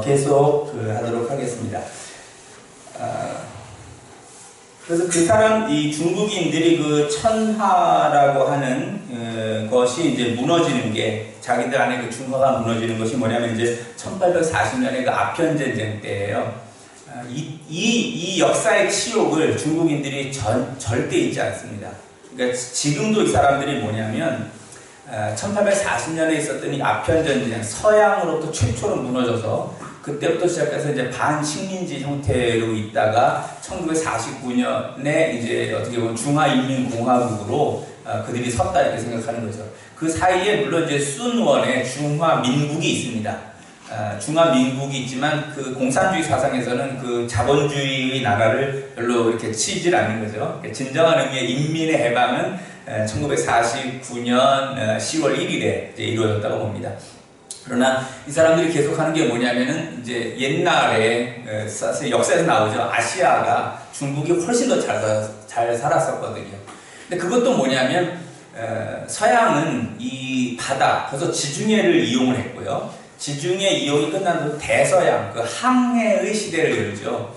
계속 하도록 하겠습니다. 그래서 그 사람, 이 중국인들이 그 천하라고 하는 것이 이제 무너지는 게, 자기들 안에 그 중화가 무너지는 것이 뭐냐면 이제 1840년에 그 아편전쟁 때예요. 이 역사의 치욕을 중국인들이 절대 잊지 않습니다. 그러니까 지금도 이 사람들이 뭐냐면 1840년에 있었던 이 아편전쟁, 서양으로부터 최초로 무너져서 그때부터 시작해서 이제 반식민지 형태로 있다가 1949년에 이제 어떻게 보면 중화인민공화국으로 그들이 섰다 이렇게 생각하는 거죠. 그 사이에 물론 이제 순원의 중화민국이 있습니다. 중화민국이 있지만 그 공산주의 사상에서는 그 자본주의의 나라를 별로 이렇게 치질 않는 거죠. 진정한 의미의 인민의 해방은 1949년 10월 1일에 이제 이루어졌다고 봅니다. 그러나 이 사람들이 계속하는 게 뭐냐면은 이제 옛날에 사실 역사에서 나오죠. 아시아가 중국이 훨씬 더 잘 살았었거든요. 근데 그것도 뭐냐면 서양은 이 바다, 벌써 지중해를 이용을 했고요. 지중해 이용이 끝난 후 대서양, 그 항해의 시대를 열죠.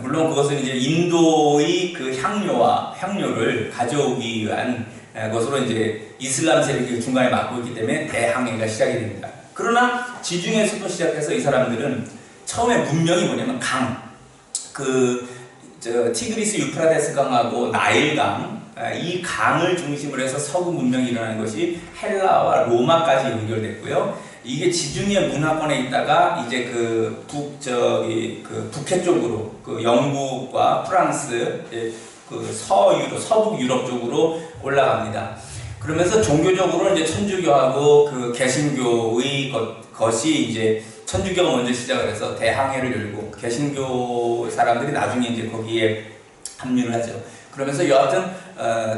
물론 그것은 이제 인도의 그 향료를 가져오기 위한 것으로 이제 이슬람 세력이 중간에 막고 있기 때문에 대항해가 시작이 됩니다. 그러나 지중해에서도 시작해서 이 사람들은 처음에 문명이 뭐냐면 티그리스 유프라테스 강하고 나일강, 이 강을 중심으로 해서 서구 문명이 일어나는 것이 헬라와 로마까지 연결됐고요. 이게 지중해 문화권에 있다가 이제 북해 쪽으로 그 영국과 프랑스, 서북 유럽 쪽으로 올라갑니다. 그러면서 종교적으로 이제 천주교하고 그 개신교의 것이 이제 천주교가 먼저 시작을 해서 대항해를 열고 개신교 사람들이 나중에 이제 거기에 합류를 하죠. 그러면서 여하튼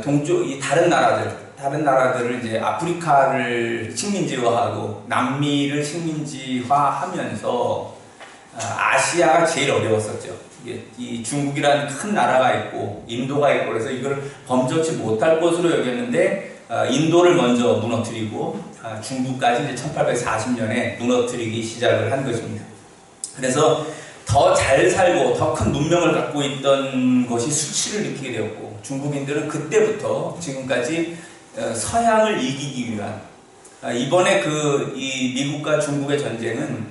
동쪽 이 다른 나라들을 이제 아프리카를 식민지화하고 남미를 식민지화하면서 아시아가 제일 어려웠었죠. 이 중국이라는 큰 나라가 있고 인도가 있고 그래서 이걸 범접치 못할 것으로 여겼는데 인도를 먼저 무너뜨리고 중국까지 이제 1840년에 무너뜨리기 시작을 한 것입니다. 그래서 더 잘 살고 더 큰 문명을 갖고 있던 것이 수치를 느끼게 되었고 중국인들은 그때부터 지금까지 서양을 이기기 위한 이번에 이 미국과 중국의 전쟁은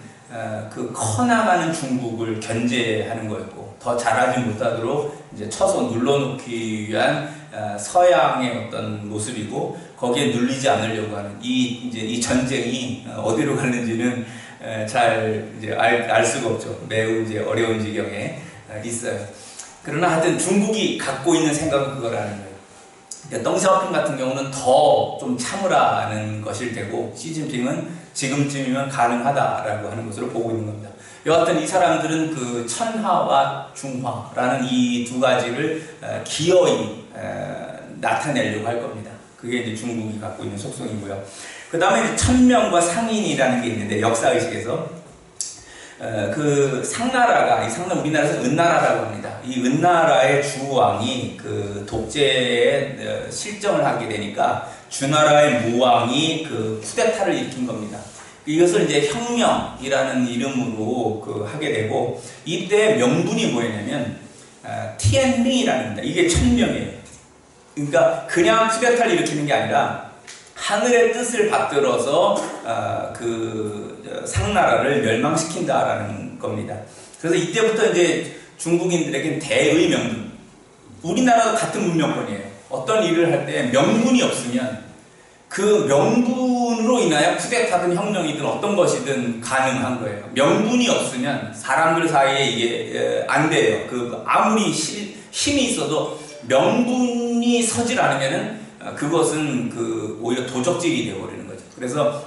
그 커나가는 중국을 견제하는 거였고 더 잘하지 못하도록 이제 쳐서 눌러놓기 위한 서양의 어떤 모습이고 거기에 눌리지 않으려고 하는 이 전쟁이 어디로 갔는지는 잘 이제 알 수가 없죠. 매우 이제 어려운 지경에 있어요. 그러나 하여튼 중국이 갖고 있는 생각은 그거라는 거예요. 그러니까 덩샤오핑 같은 경우는 더 좀 참으라는 것일 테고 시진핑은 지금쯤이면 가능하다라고 하는 것으로 보고 있는 겁니다. 여하튼 이 사람들은 그 천하와 중화라는 이 두 가지를 기어이 나타내려고 할 겁니다. 그게 이제 중국이 갖고 있는 속성이고요. 그 다음에 천명과 상인이라는 게 있는데 역사의식에서 그 상나라가 우리나라에서 은나라라고 합니다. 이 은나라의 주왕이 그 독재에 실정을 하게 되니까 주나라의 무왕이 그 쿠데타를 일으킨 겁니다. 이것을 이제 혁명이라는 이름으로 하게 되고 이때 명분이 뭐였냐면 티엔밍이라는 겁니다. 이게 천명이에요. 그러니까 그냥 쿠데타를 일으키는 게 아니라 하늘의 뜻을 받들어서 상나라를 멸망시킨다라는 겁니다. 그래서 이때부터 이제 중국인들에게는 대의 명분. 우리나라도 같은 문명권이에요. 어떤 일을 할 때 명분이 없으면 그 명분으로 인하여 쿠데타든 혁명이든 어떤 것이든 가능한 거예요. 명분이 없으면 사람들 사이에 이게 안 돼요. 아무리 힘이 있어도 명분이 서질 않으면은 그것은 오히려 도적질이 되어버리는 거죠. 그래서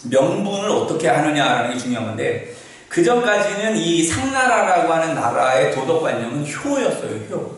명분을 어떻게 하느냐라는 게 중요한 건데 그 전까지는 이 상나라라고 하는 나라의 도덕관념은 효였어요. 효.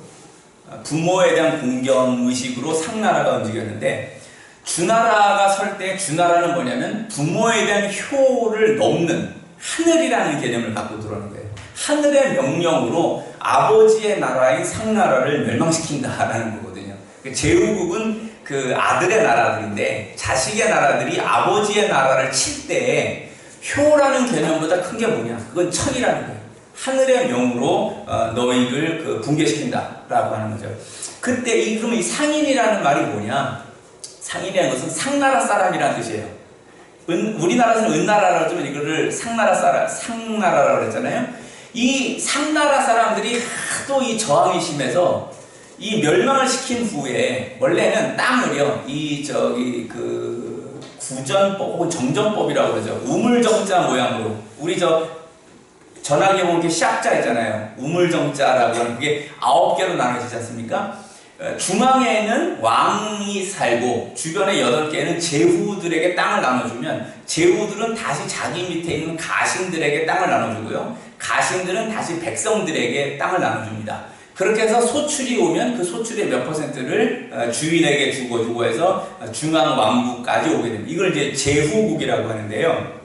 부모에 대한 공경의식으로 상나라가 움직였는데 주나라가 설 때 주나라는 뭐냐면 부모에 대한 효를 넘는 하늘이라는 개념을 갖고 들어오는 거예요. 하늘의 명령으로 아버지의 나라인 상나라를 멸망시킨다라는 거거든요. 제후국은 그 아들의 나라들인데 자식의 나라들이 아버지의 나라를 칠 때 효라는 개념보다 큰 게 뭐냐? 그건 천이라는 거예요. 하늘의 명으로 너희를 그 붕괴시킨다라고 하는 거죠. 그때 그러면 이 상인이라는 말이 뭐냐? 상인이라는 것은 상나라 사람이라는 뜻이에요. 우리나라에서는 은나라라고 하지만 이거를 상나라라고 그랬잖아요. 이 상나라 사람들이 하도 이 저항이 심해서 이 멸망을 시킨 후에 원래는 땅을요, 그 구전법 혹은 정전법이라고 그러죠. 우물정자 모양으로 우리 전화기에 보면 이렇게 샥자 있잖아요. 우물정자라고 하는 그게 9개로 나눠지지 않습니까? 중앙에는 왕이 살고 주변에 8개는 제후들에게 땅을 나눠주면 제후들은 다시 자기 밑에 있는 가신들에게 땅을 나눠주고요. 가신들은 다시 백성들에게 땅을 나눠줍니다. 그렇게 해서 소출이 오면 그 소출의 몇 퍼센트를 주인에게 주고 해서 중앙 왕국까지 오게 됩니다. 이걸 이제 제후국이라고 하는데요.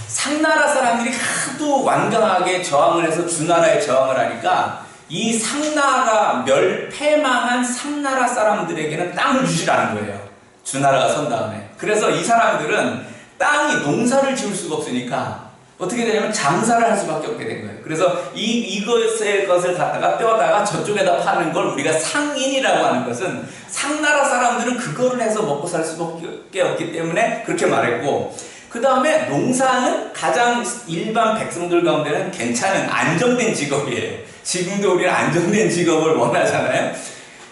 상나라 사람들이 하도 완강하게 저항을 해서 주나라에 저항을 하니까 이 상나라 패망한 상나라 사람들에게는 땅을 주시라는 거예요. 주나라가 선 다음에. 그래서 이 사람들은 땅이 농사를 지을 수가 없으니까 어떻게 되냐면 장사를 할 수밖에 없게 된 거예요. 그래서 이것을 갖다가 떼어다가 저쪽에다 파는 걸 우리가 상인이라고 하는 것은 상나라 사람들은 그거를 해서 먹고 살 수밖에 없기 때문에 그렇게 말했고, 그 다음에 농사는 가장 일반 백성들 가운데는 괜찮은 안정된 직업이에요. 지금도 우리는 안정된 직업을 원하잖아요.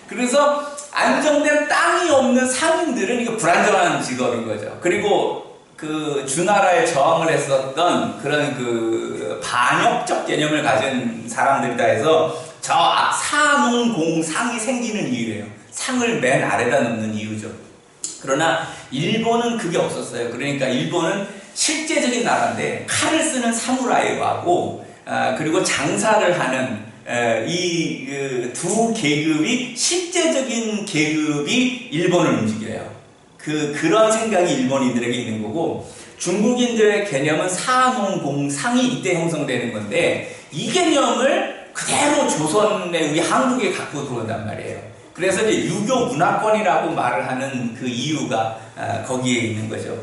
그래서 안정된 땅이 없는 상인들은 이거 불안정한 직업인 거죠. 그리고 그 주나라에 저항을 했었던 그런 그 반역적 개념을 가진 사람들이다 해서 저 사농공상이 생기는 이유예요. 상을 맨 아래다 놓는 이유죠. 그러나 일본은 그게 없었어요. 그러니까 일본은 실제적인 나라인데 칼을 쓰는 사무라이하고 그리고 장사를 하는 이 두 계급이 실제적인 계급이 일본을 움직여요. 그런 생각이 일본인들에게 있는 거고, 중국인들의 개념은 사농공상이 이때 형성되는 건데 이 개념을 그대로 조선에 우리 한국에 갖고 들어온단 말이에요. 그래서 이제 유교 문화권이라고 말을 하는 그 이유가 거기에 있는 거죠.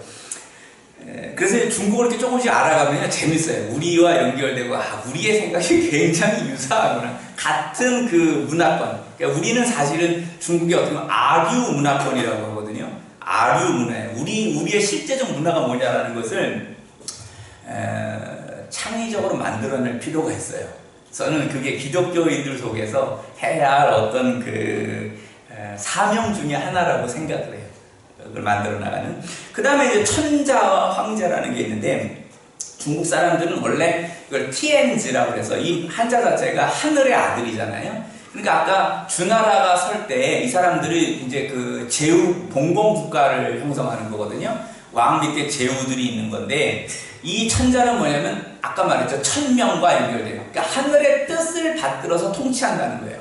그래서 중국을 이렇게 조금씩 알아가면 재밌어요. 우리와 연결되고 우리의 생각이 굉장히 유사하구나. 같은 그 문화권. 그러니까 우리는 사실은 중국이 어떻게 보면 아류 문화권이라고 하거든요. 아류 문화예요. 우리의 실제적 문화가 뭐냐라는 것을 창의적으로 만들어낼 필요가 있어요. 저는 그게 기독교인들 속에서 해야 할 어떤 그 사명 중에 하나라고 생각을 해요. 그걸 만들어 나가는. 그 다음에 이제 천자와 황제라는 게 있는데, 중국 사람들은 원래 이걸 티엔즈라고 해서 이 한자 자체가 하늘의 아들이잖아요. 그러니까 아까 주나라가 설 때 이 사람들이 이제 그 제후 봉건 국가를 형성하는 거거든요. 왕 밑에 제후들이 있는 건데, 이 천자는 뭐냐면 아까 말했죠. 천명과 연결돼요. 그러니까 하늘의 뜻을 받들어서 통치한다는 거예요.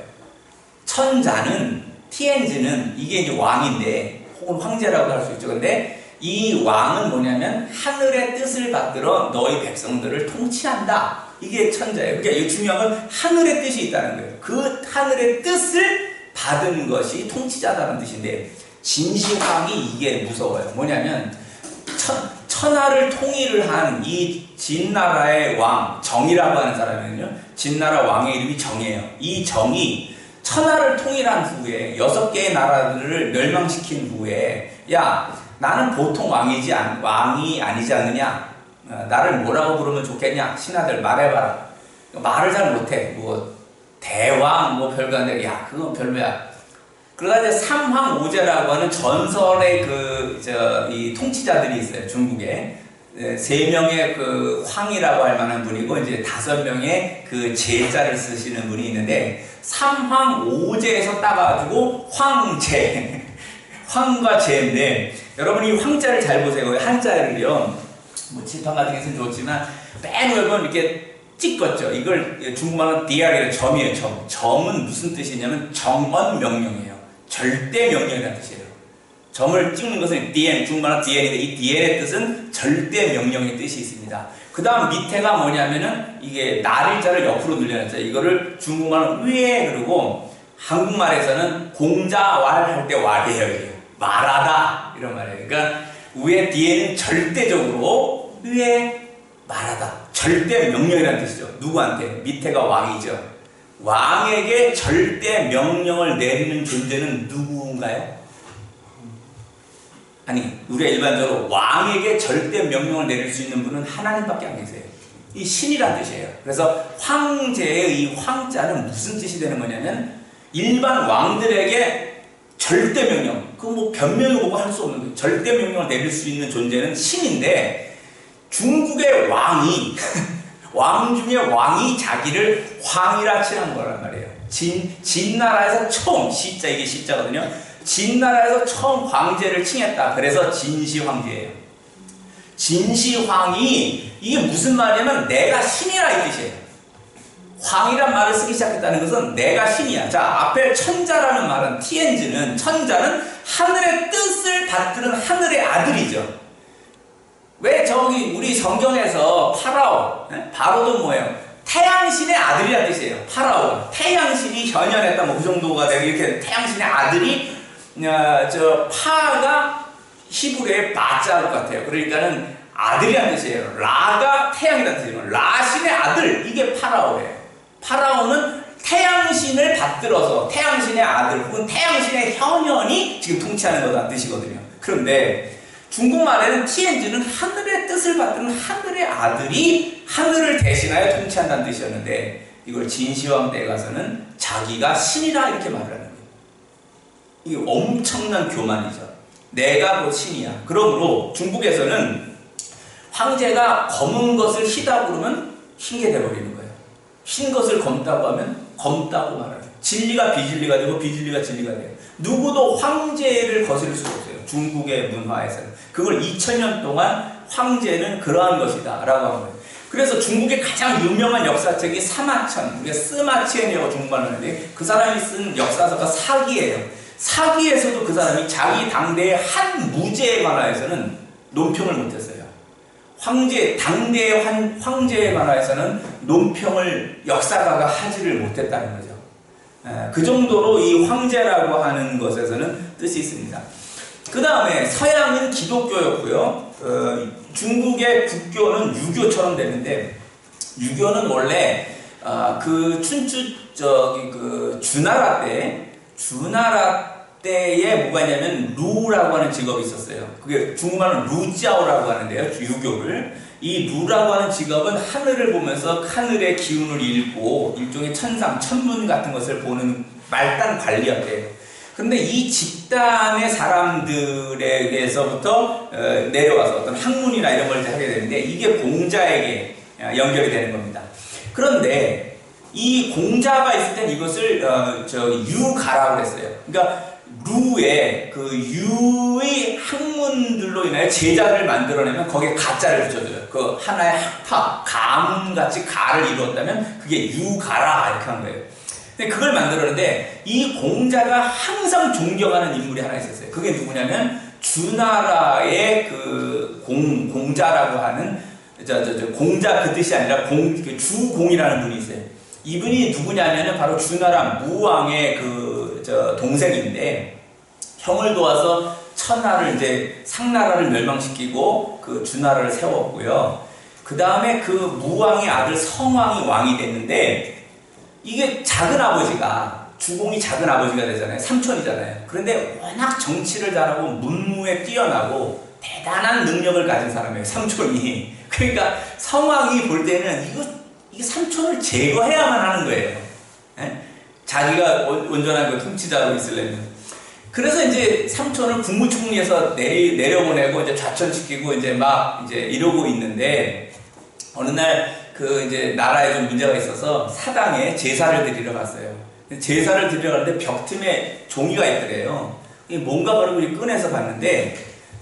천자는, 티엔즈는 이게 이제 왕인데 혹은 황제라고 할 수 있죠. 근데 이 왕은 뭐냐면 하늘의 뜻을 받들어 너희 백성들을 통치한다. 이게 천자예요. 그러니까 이 중요한 건 하늘의 뜻이 있다는 거예요. 그 하늘의 뜻을 받은 것이 통치자다는 뜻인데, 진시황이 이게 무서워요. 뭐냐면 천하를 통일을 한 이 진나라의 왕, 정이라고 하는 사람이거든요. 진나라 왕의 이름이 정이에요. 이 정이 천하를 통일한 후에 6개의 나라들을 멸망시킨 후에, 야, 나는 보통 왕이 아니지 않느냐? 나를 뭐라고 부르면 좋겠냐? 신하들 말해봐라. 말을 잘 못해. 뭐 대왕 뭐 별거 아닌데, 야, 그건 별로야. 그러다 이제 삼황오제라고 하는 전설의 이 통치자들이 있어요. 중국에 3명의 그 황이라고 할 만한 분이고, 이제 5명의 그 제자를 쓰시는 분이 있는데, 삼황오제에서 따가지고 황제, 황과 제인데, 여러분 이 황자를 잘 보세요. 한자를요, 뭐 칠판 같은 게 있으면 좋지만 맨 넓은 이렇게 찍었죠. 이걸 중국말로 디아리는 점이에요. 점은 무슨 뜻이냐면 정언 명령이에요. 절대 명령이라는 뜻이에요. 점을 찍는 것은 디엔, 중국말로 디엔인데 이 디엔의 뜻은 절대 명령의 뜻이 있습니다. 그 다음 밑에가 뭐냐면은 이게 날일자를 옆으로 늘려놨죠. 이거를 중국말로 위에 그러고 한국말에서는 공자왈 할 때 왈이에요. 이게 말하다 이런 말이에요. 그러니까 위에 디엔은 절대적으로 위에 말하다. 절대 명령이라는 뜻이죠. 누구한테? 밑에가 왕이죠. 왕에게 절대 명령을 내리는 존재는 누구인가요? 아니, 우리가 일반적으로 왕에게 절대 명령을 내릴 수 있는 분은 하나님밖에 안 계세요. 이 신이란 뜻이에요. 그래서 황제의 이 황자는 무슨 뜻이 되는 거냐면 일반 왕들에게 절대 명령, 그 뭐 변명이 오고 할 수 없는 거예요. 절대 명령을 내릴 수 있는 존재는 신인데 중국의 왕이 왕 중에 왕이 자기를 황이라 칭한 거란 말이에요. 진나라에서 처음, 시자, 이게 시자거든요. 진나라에서 처음 황제를 칭했다. 그래서 진시황제예요. 진시황이 이게 무슨 말이냐면 내가 신이라 이 뜻이에요. 황이란 말을 쓰기 시작했다는 것은 내가 신이야. 자, 앞에 천자라는 말은 티엔즈는 천자는 하늘의 뜻을 받드는 하늘의 아들이죠. 왜 저기 우리 성경에서 파라오, 바로도 뭐예요? 태양신의 아들이라는 뜻이에요. 파라오, 태양신이 현현했다, 뭐 그 정도가 되고 이렇게 태양신의 아들이 저 파가 히브리의 바자로 같아요. 그러니까는 아들이라는 뜻이에요. 라가 태양이라는 뜻이에요. 라신의 아들, 이게 파라오예요. 파라오는 태양신을 받들어서 태양신의 아들 혹은 태양신의 현현이 지금 통치하는 거라는 뜻이거든요. 그런데 중국말에는 티엔즈는 하늘의 뜻을 받드는 하늘의 아들이 하늘을 대신하여 통치한다는 뜻이었는데 이걸 진시황 때에 가서는 자기가 신이라 이렇게 말을 하는 거예요. 이게 엄청난 교만이죠. 내가 곧 신이야. 그러므로 중국에서는 황제가 검은 것을 희다고 그러면 흰게 돼버리는 거예요. 흰 것을 검다고 하면 검다고 말해요. 진리가 비진리가 되고 비진리가 진리가 돼요. 누구도 황제를 거스를 수가 없어요. 중국의 문화에서는. 그걸 2000년 동안 황제는 그러한 것이다 라고 하는 거예요. 그래서 중국의 가장 유명한 역사책이 사마천, 우리가 스마치엔이라고 중국말로 하는데 그 사람이 쓴 역사서가 사기예요. 사기에서도 그 사람이 자기 당대의 한 무제에 관하여서는 논평을 못했어요. 당대의 황제에 관하여서는 논평을 역사가가 하지를 못했다는 거죠. 그 정도로 이 황제라고 하는 것에서는 뜻이 있습니다. 그 다음에 서양은 기독교였고요. 중국의 국교는 유교처럼 되는데 유교는 원래 그 주나라 때에 뭐가 있냐면 루라고 하는 직업이 있었어요. 그게 중국말은 루짜오라고 하는데요. 유교를. 이 루라고 하는 직업은 하늘을 보면서 하늘의 기운을 읽고 일종의 천문 같은 것을 보는 말단 관리였대요. 그런데 이 집단의 사람들에게서부터 내려와서 어떤 학문이나 이런 걸 하게 되는데 이게 공자에게 연결이 되는 겁니다. 그런데 이 공자가 있을 땐 이것을 유가라고 했어요. 그러니까 루의 그 유의 학문들로 인하여 제자를 만들어내면 거기에 가자를 붙여줘요. 그 하나의 학파, 가문같이 가를 이루었다면 그게 유가라 이렇게 한 거예요. 근데 그걸 만들었는데 이 공자가 항상 존경하는 인물이 하나 있었어요. 그게 누구냐면 주나라의 그 공자라고 하는 공자 그 뜻이 아니라 주공이라는 분이 있어요. 이분이 누구냐면은 바로 주나라 무왕의 동생인데 형을 도와서 상나라를 멸망시키고 그 주나라를 세웠고요. 그 다음에 그 무왕의 아들 성왕이 왕이 됐는데 이게 작은 아버지가 주공이 작은 아버지가 되잖아요. 삼촌이잖아요. 그런데 워낙 정치를 잘하고 문무에 뛰어나고 대단한 능력을 가진 사람이에요. 삼촌이. 그러니까 성왕이 볼 때는 이게 삼촌을 제거해야만 하는 거예요. 에? 자기가 온전한 그 통치자로 있으려면. 그래서 이제 삼촌을 국무총리에서 내려보내고 이제 좌천시키고 이제 이러고 있는데 어느 날 이제 나라에 좀 문제가 있어서 사당에 제사를 드리러 갔어요. 제사를 드리러 갔는데 벽틈에 종이가 있더래요. 뭔가 그러고 꺼내서 봤는데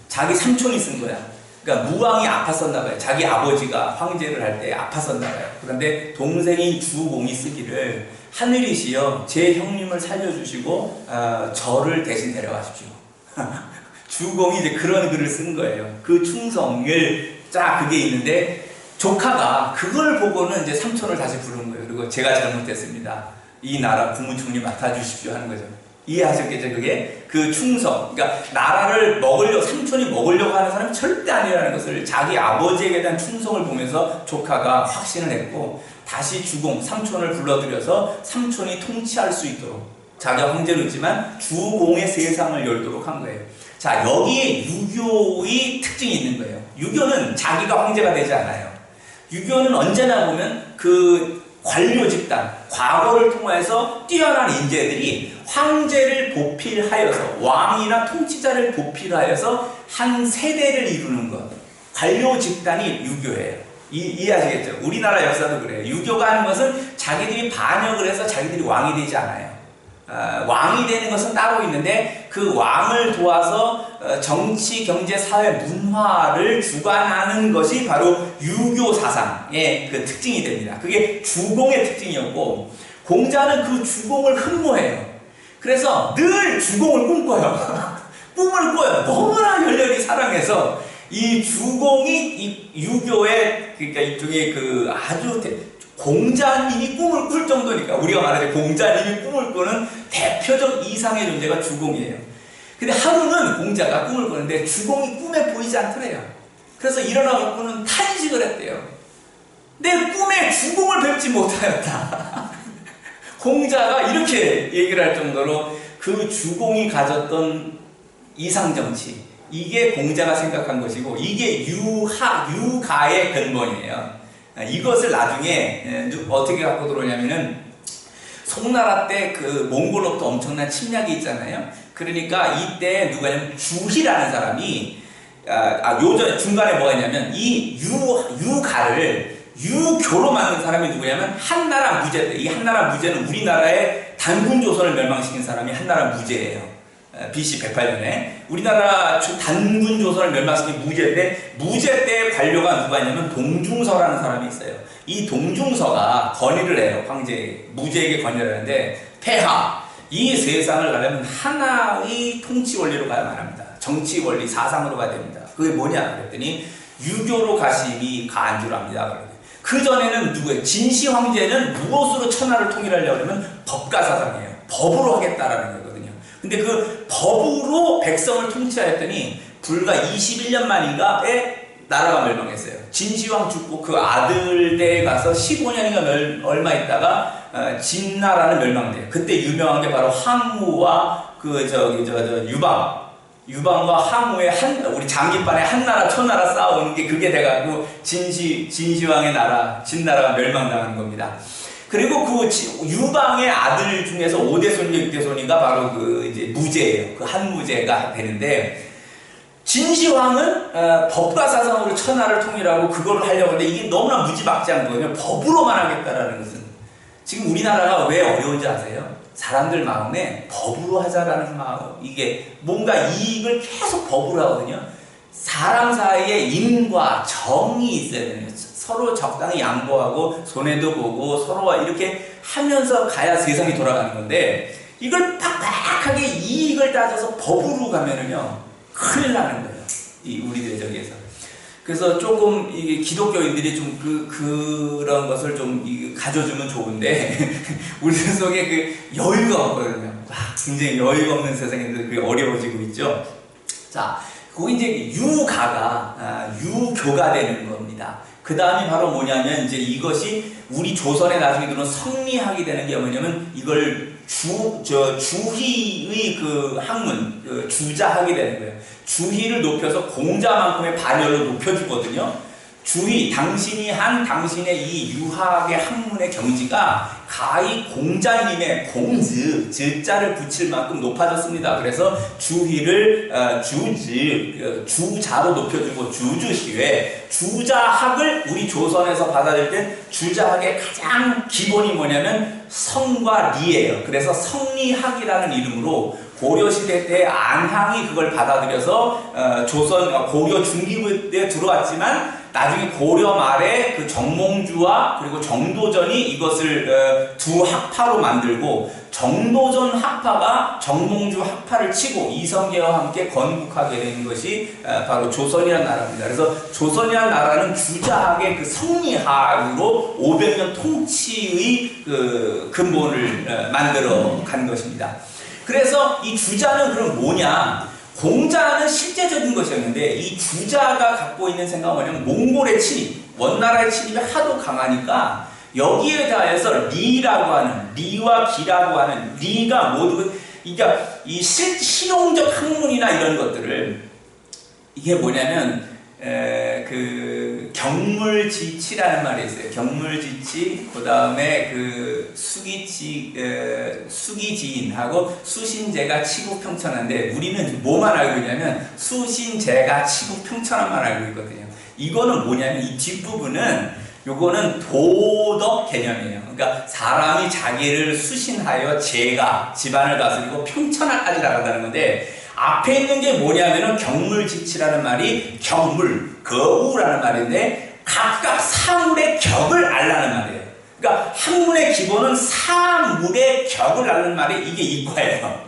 자기 삼촌이 쓴 거야. 그러니까 무왕이 아팠었나 봐요. 자기 아버지가 황제를 할 때 아팠었나 봐요. 그런데 동생인 주공이 쓰기를 하늘이시여 제 형님을 살려주시고 저를 대신 데려가십시오. 주공이 이제 그런 글을 쓴 거예요. 그 충성을 그게 있는데 조카가 그걸 보고는 이제 삼촌을 다시 부르는 거예요. 그리고 제가 잘못했습니다. 이 나라 국무총리 맡아주십시오 하는 거죠. 이해하셨겠죠? 그게 그 충성, 그러니까 나라를 삼촌이 먹으려고 하는 사람이 절대 아니라는 것을 자기 아버지에게 대한 충성을 보면서 조카가 확신을 했고, 다시 주공 삼촌을 불러들여서 삼촌이 통치할 수 있도록, 자기가 황제였지만 주공의 세상을 열도록 한 거예요. 자, 여기에 유교의 특징이 있는 거예요. 유교는 자기가 황제가 되지 않아요. 유교는 언제나 보면 그 관료 집단, 과거를 통해서 뛰어난 인재들이 황제를 보필하여서, 왕이나 통치자를 보필하여서 한 세대를 이루는 것, 관료 집단이 유교예요. 이해하시겠죠? 우리나라 역사도 그래요. 유교가 하는 것은 자기들이 반역을 해서 자기들이 왕이 되지 않아요. 왕이 되는 것은 따로 있는데, 그 왕을 도와서 정치, 경제, 사회, 문화를 주관하는 것이 바로 유교 사상의 그 특징이 됩니다. 그게 주공의 특징이었고, 공자는 그 주공을 흠모해요. 그래서 늘 주공을 꿈꿔요. 꿈을 꿔요. 너무나 열렬히 사랑해서 이 주공이 이 유교의, 그러니까 일종의 그 아주 공자님이 꿈을 꿀 정도니까, 우리가 말하는 공자님이 꿈을 꾸는 대표적 이상의 존재가 주공이에요. 근데 하루는 공자가 꿈을 꾸는데 주공이 꿈에 보이지 않더래요. 그래서 일어나고는 탄식을 했대요. 내 꿈에 주공을 뵙지 못하였다. 공자가 이렇게 얘기를 할 정도로 그 주공이 가졌던 이상정치, 이게 공자가 생각한 것이고, 이게 유가의 근본이에요. 이것을 나중에 어떻게 갖고 들어오냐면은, 송나라 때 그 몽골로부터 엄청난 침략이 있잖아요. 그러니까 이때 누가냐면 주희라는 사람이, 요전 중간에 뭐가 있냐면, 이 유가를 유교로 만든 사람이 누구냐면 한나라 무제 때, 이 한나라 무제는 우리나라의 단군 조선을 멸망시킨 사람이 한나라 무제예요. BC 108년에 우리나라 단군 조선을 멸망시킨 무제인데, 무제 때 관료가 누가 있냐면 동중서라는 사람이 있어요. 이 동중서가 건의를 해요. 황제 무제에게 건의를 하는데, 폐하, 이 세상을 가려면 하나의 통치 원리로 가야만 합니다. 정치 원리, 사상으로 가야 됩니다. 그게 뭐냐 그랬더니 유교로 가심이 간주랍니다. 그 전에는 누구예요? 진시 황제는 무엇으로 천하를 통일하려고 하면 법가사상이에요. 법으로 하겠다라는 거거든요. 근데 그 법으로 백성을 통치하였더니 불과 21년 만인가에 나라가 멸망했어요. 진시황 죽고 그 아들 때에 가서 15년인가 얼마 있다가 진나라는 멸망돼요. 그때 유명한 게 바로 항우와 유방과 항우의 우리 장기반의 한나라 초나라 싸우는 게, 그게 돼가지고 진시황의 나라, 진나라가 멸망당하는 겁니다. 그리고 그 유방의 아들 중에서 5대손이 6대손이가 바로 그 이제 무제예요. 그 한무제가 되는데, 진시황은 법과 사상으로 천하를 통일하고 그걸 하려고 하는데, 이게 너무나 무지막지한 거예요. 법으로만 하겠다라는 것은. 지금 우리나라가 왜 어려운지 아세요? 사람들 마음에 법으로 하자라는 마음, 이게 뭔가 이익을 계속 법으로 하거든요. 사람 사이에 인과 정이 있어야 되는 거죠. 서로 적당히 양보하고 손해도 보고 서로 이렇게 하면서 가야 세상이 돌아가는 건데, 이걸 빡빡하게 이익을 따져서 법으로 가면은요 큰일 나는 거예요. 우리들의 저기에서. 그래서 조금 이게 기독교인들이 좀 그런 것을 좀 가져주면 좋은데, 우리들 속에 그 여유가 없거든요. 굉장히 여유가 없는 세상인데 그게 어려워지고 있죠. 자, 그 이제 유교가 되는 겁니다. 그 다음이 바로 뭐냐면, 이제 이것이 우리 조선에 나중에 들어온 성리학이 되는 게 뭐냐면, 이걸 주희의 그 학문, 주자학이 되는 거예요. 주희를 높여서 공자만큼의 반열로 높여주거든요. 주희, 당신이 한 당신의 이 유학의 학문의 경지가 가히 공자님의 공즈, 즉자를 붙일 만큼 높아졌습니다. 그래서 주희를 주자로 높여주고 주주시회, 주자학을 우리 조선에서 받아들일 때 주자학의 가장 기본이 뭐냐면 성과 리예요. 그래서 성리학이라는 이름으로 고려시대 때 안항이 그걸 받아들여서 고려 중기부 때 들어왔지만, 나중에 고려 말에 그 정몽주와 그리고 정도전이 이것을 두 학파로 만들고, 정도전 학파가 정몽주 학파를 치고 이성계와 함께 건국하게 된 것이 바로 조선이라는 나라입니다. 그래서 조선이라는 나라는 주자학의 그 성리학으로 500년 통치의 그 근본을 만들어 간 것입니다. 그래서 이 주자는 그럼 뭐냐? 공자는 실제적인 것이었는데 이 주자가 갖고 있는 생각은 뭐냐면 몽골의 침입, 원나라의 침입이 하도 강하니까 여기에 대하여서 리라고 하는, 리와 기라고 하는, 리가 모두 그러니까 이 실용적 학문이나 이런 것들을 이게 뭐냐면 그 경물지치라는 말이 있어요. 경물지치, 그 다음에 그 수기지인하고 수신제가 치국평천한데 우리는 뭐만 알고 있냐면 수신제가 치국평천한만 알고 있거든요. 이거는 뭐냐면 이 뒷부분은 요거는 도덕 개념이에요. 그러니까 사람이 자기를 수신하여 제가 집안을 다스리고 평천하까지 나간다는 건데 앞에 있는 게 뭐냐면은 경물지치라는 말이 경물, 거우라는 말인데 각각 사물의 격을 알라는 말이에요. 그러니까 학문의 기본은 사물의 격을 알는 말이 이게 이과예요.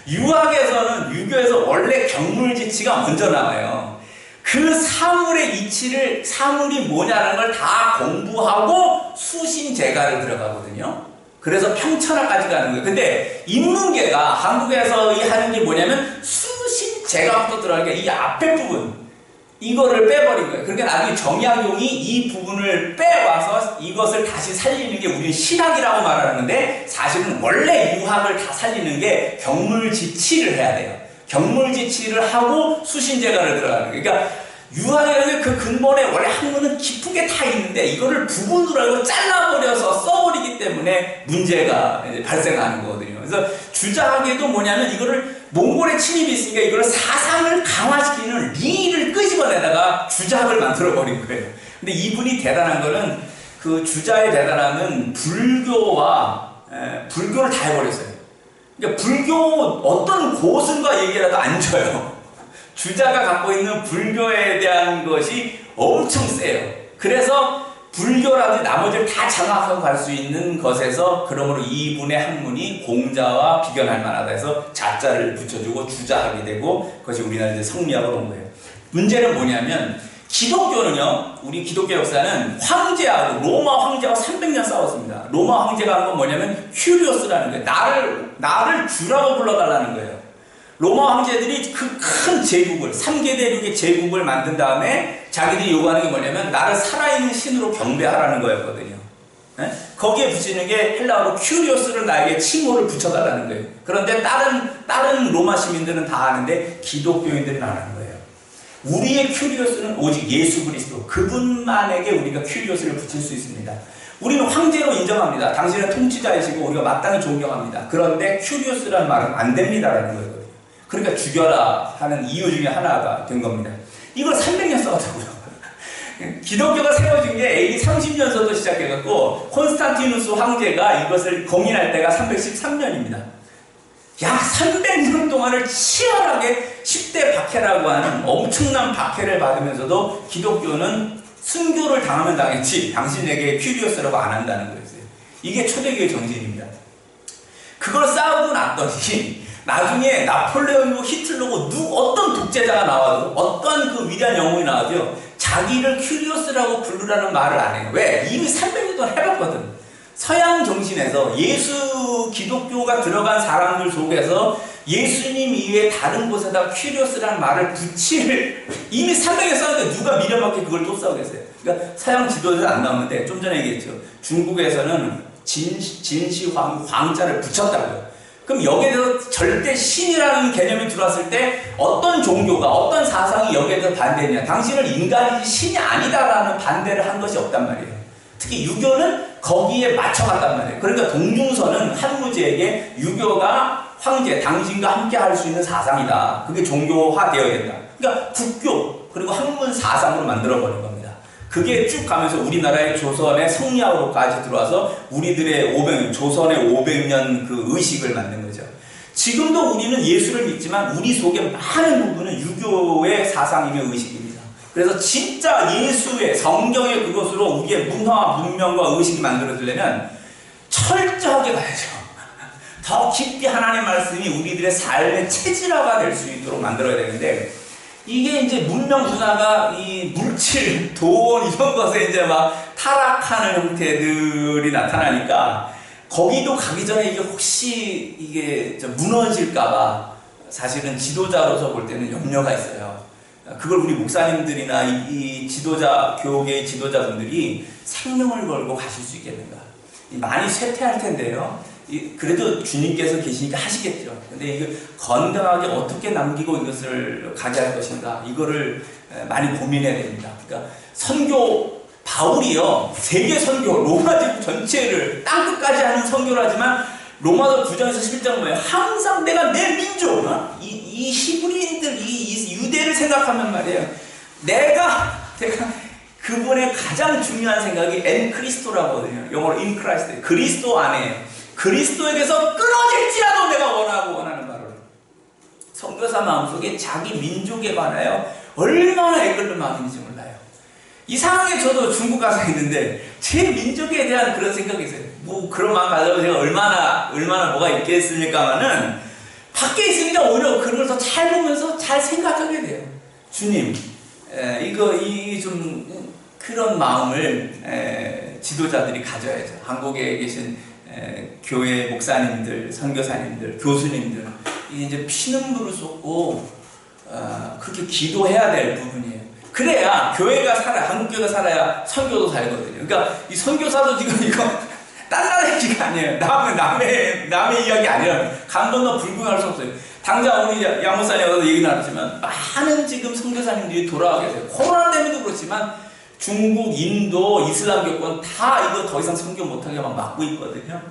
유학에서는 유교에서 원래 경물지치가 먼저 나와요. 그 사물의 이치를 사물이 뭐냐는 걸 다 공부하고 수신제가를 들어가거든요. 그래서 평천하까지 가는 거예요. 근데 인문계가 한국에서 하는 게 뭐냐면 수신제가부터 들어가니까 이 앞에 부분 이거를 빼버린 거예요. 그러니까 나중에 정약용이 이 부분을 빼와서 이것을 다시 살리는 게 우리는 신학이라고 말하는데 사실은 원래 유학을 다 살리는 게 경물지치를 해야 돼요. 경물지치를 하고 수신제가를 들어가는 거예요. 그러니까 유학이라는 그 근본에 원래 학문은 깊은 게 다 있는데 이거를 부분으로 알고 잘라버려서 써버리기 때문에 문제가 이제 발생하는 거거든요. 그래서 주자학에도 뭐냐면 이거를 몽골의 침입이 있으니까 이걸 사상을 강화시키는 리를 끄집어내다가 주자학을 만들어버린 거예요. 근데 이분이 대단한 거는 그 주자의 대단함은 불교를 다 해버렸어요. 그러니까 불교 어떤 고승과 얘기라도 안 줘요. 주자가 갖고 있는 불교에 대한 것이 엄청 세요. 그래서 불교라든지 나머지를 다 장악하고 갈 수 있는 것에서 그러므로 이분의 학문이 공자와 비견할 만하다 해서 자자를 붙여주고 주자학이 되고 그것이 우리나라 이제 성리학으로 온 거예요. 문제는 뭐냐면 기독교는요, 우리 기독교 역사는 황제하고 로마 황제하고 300년 싸웠습니다. 로마 황제가 한 건 뭐냐면 큐리오스라는 거예요. 나를 주라고 불러달라는 거예요. 로마 황제들이 그 큰 제국을 3개 대륙의 제국을 만든 다음에 자기들이 요구하는 게 뭐냐면 나를 살아있는 신으로 경배하라는 거였거든요. 네? 거기에 붙이는 게 헬라어로 큐리오스를 나에게 칭호를 붙여달라는 거예요. 그런데 다른 로마 시민들은 다 아는데 기독교인들은 안 하는 거예요. 우리의 큐리오스는 오직 예수 그리스도 그분만에게 우리가 큐리오스를 붙일 수 있습니다. 우리는 황제로 인정합니다. 당신은 통치자이시고 우리가 마땅히 존경합니다. 그런데 큐리오스라는 말은 안 됩니다라는 거예요. 그러니까 죽여라 하는 이유 중에 하나가 된 겁니다. 이걸 300년 싸웠다고요. 기독교가 세워진 게 AD 30년서부터 시작해갖고 콘스탄티누스 황제가 이것을 공인할 때가 313년입니다. 약 300년 동안을 치열하게 10대 박해라고 하는 엄청난 박해를 받으면서도 기독교는 순교를 당하면 당했지 당신에게 큐리오스라고 안 한다는 거였어요. 이게 초대교회 정신입니다. 그걸 싸우고 났더니 나중에 나폴레옹이고 히틀러고 어떤 독재자가 나와도 어떤 그 위대한 영웅이 나와도요 자기를 큐리오스라고 부르라는 말을 안 해요. 왜? 이미 300년 동안 해봤거든. 서양 정신에서 예수 기독교가 들어간 사람들 속에서 예수님 이외에 다른 곳에다 큐리오스라는 말을 붙일 이미 300년 싸우는데 누가 미련받게 그걸 또 싸우겠어요. 그러니까 서양 지도에서 안 나오는데 좀 전에 얘기했죠. 중국에서는 황자를 붙였다고요. 그럼 여기에 대해서 절대 신이라는 개념이 들어왔을 때 어떤 종교가 어떤 사상이 여기에 대해서 반대했냐. 당신은 인간이지 신이 아니다라는 반대를 한 것이 없단 말이에요. 특히 유교는 거기에 맞춰갔단 말이에요. 그러니까 동중서는 한무제에게 유교가 황제, 당신과 함께 할 수 있는 사상이다. 그게 종교화되어야 된다. 그러니까 국교 그리고 학문 사상으로 만들어버린 겁니다. 그게 쭉 가면서 우리나라의 조선의 성리학으로까지 들어와서 우리들의 조선의 500년 그 의식을 만든 거죠. 지금도 우리는 예수를 믿지만 우리 속에 많은 부분은 유교의 사상이며 의식입니다. 그래서 진짜 예수의 성경의 그것으로 우리의 문화와 문명과 의식이 만들어지려면 철저하게 가야죠. 더 깊이 하나님의 말씀이 우리들의 삶의 체질화가 될 수 있도록 만들어야 되는데 이게 이제 문명 문화가 이 물질, 돈 이런 것에 이제 막 타락하는 형태들이 나타나니까 거기도 가기 전에 이게 혹시 이게 무너질까봐 사실은 지도자로서 볼 때는 염려가 있어요. 그걸 우리 목사님들이나 이 지도자, 교계의 지도자분들이 생명을 걸고 가실 수 있겠는가. 많이 쇠퇴할 텐데요. 그래도 주님께서 계시니까 하시겠죠. 근데 이거 건강하게 어떻게 남기고 이것을 가게 할 것인가, 이거를 많이 고민해야 됩니다. 그러니까 선교, 바울이요, 세계 선교, 로마 제국 전체를 땅끝까지 하는 선교를 하지만 로마서 9장에서 11장 보면 항상 내가 내 민족, 이 히브리인들, 이 유대를 생각하면 말이에요. 내가 그분의 가장 중요한 생각이 엔 크리스토라고 하거든요. 영어로 인 크라이스트, 그리스도 안에, 그리스도에게서 끊어질지라도 내가 원하는 바로 선교사 마음속에 자기 민족에 관하여 얼마나 애끓는 마음인지 몰라요. 이상하게 저도 중국 가서 있는데 제 민족에 대한 그런 생각이 있어요. 뭐 그런 마음 가져서 제가 얼마나 뭐가 있겠습니까마는 밖에 있으니까 오히려 그런 걸 더 잘 보면서 잘 생각하게 돼요. 주님, 이 좀 그런 마음을 지도자들이 가져야죠. 한국에 계신 교회 목사님들, 선교사님들, 교수님들, 이제 피눈물을 쏟고 그렇게 기도해야 될 부분이에요. 그래야 교회가 한국 교회가 살아야 선교도 살거든요. 그러니까 이 선교사도 지금 이거 딴 나라 얘기가 아니에요. 남의 이야기 아니라 강 건너 불구할 수 없어요. 당장 우리 양목사님하고도 얘기 나눴지만 많은 지금 선교사님들이 돌아와 계세요. 코로나 때문에도 그렇지만 중국, 인도, 이슬람 교권 다 이거 더 이상 선교 못하게 막 막고 있거든요.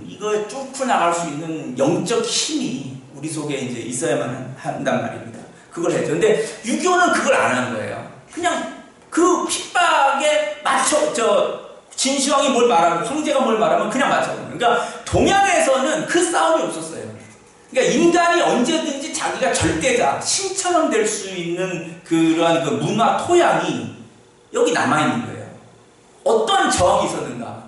이걸 뚫고 나갈 수 있는 영적 힘이 우리 속에 이제 있어야만 한단 말입니다. 그걸 했죠. 근데 6.25는 그걸 안 한 거예요. 그냥 그 핍박에 진시황이 뭘 말하고 황제가 뭘 말하면 그냥 맞춰요. 그러니까 동양에서는 그 싸움이 없었어요. 그러니까 인간이 언제든지 자기가 절대자, 신처럼 될 수 있는 그러한 그 문화 토양이 여기 남아있는 거예요. 어떤 저항이 있었는가.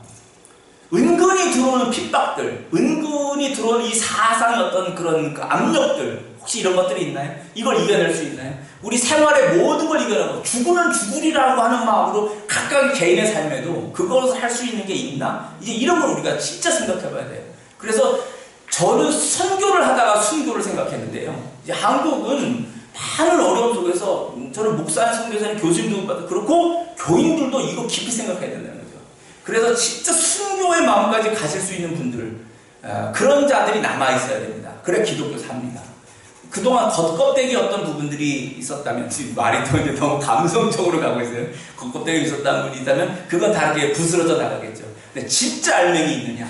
은근히 들어오는 핍박들, 은근히 들어오는 이 사상의 어떤 그런 그 압력들, 혹시 이런 것들이 있나요? 이걸 이겨낼 수 있나요? 우리 생활의 모든 걸 이겨내고 죽으면 죽으리라고 하는 마음으로 각각의 개인의 삶에도 그것을 할 수 있는 게 있나? 이제 이런 걸 우리가 진짜 생각해 봐야 돼요. 그래서 저는 선교를 하다가 순교를 생각했는데요. 이제 한국은 많은 어려움 속에서 저는 목사님, 선교사님, 교수님도 그렇고 교인들도 이거 깊이 생각해야 된다는 거죠. 그래서 진짜 순교의 마음까지 가질 수 있는 분들, 그런 자들이 남아있어야 됩니다. 그래 기독교 삽니다. 그동안 겉껍데기 어떤 부분들이 있었다면, 지금 말이 또 이제 너무 감성적으로 가고 있어요. 겉껍데기 있었다는 분이 있다면 그건 다 이렇게 부스러져 나가겠죠. 근데 진짜 알맹이 있느냐?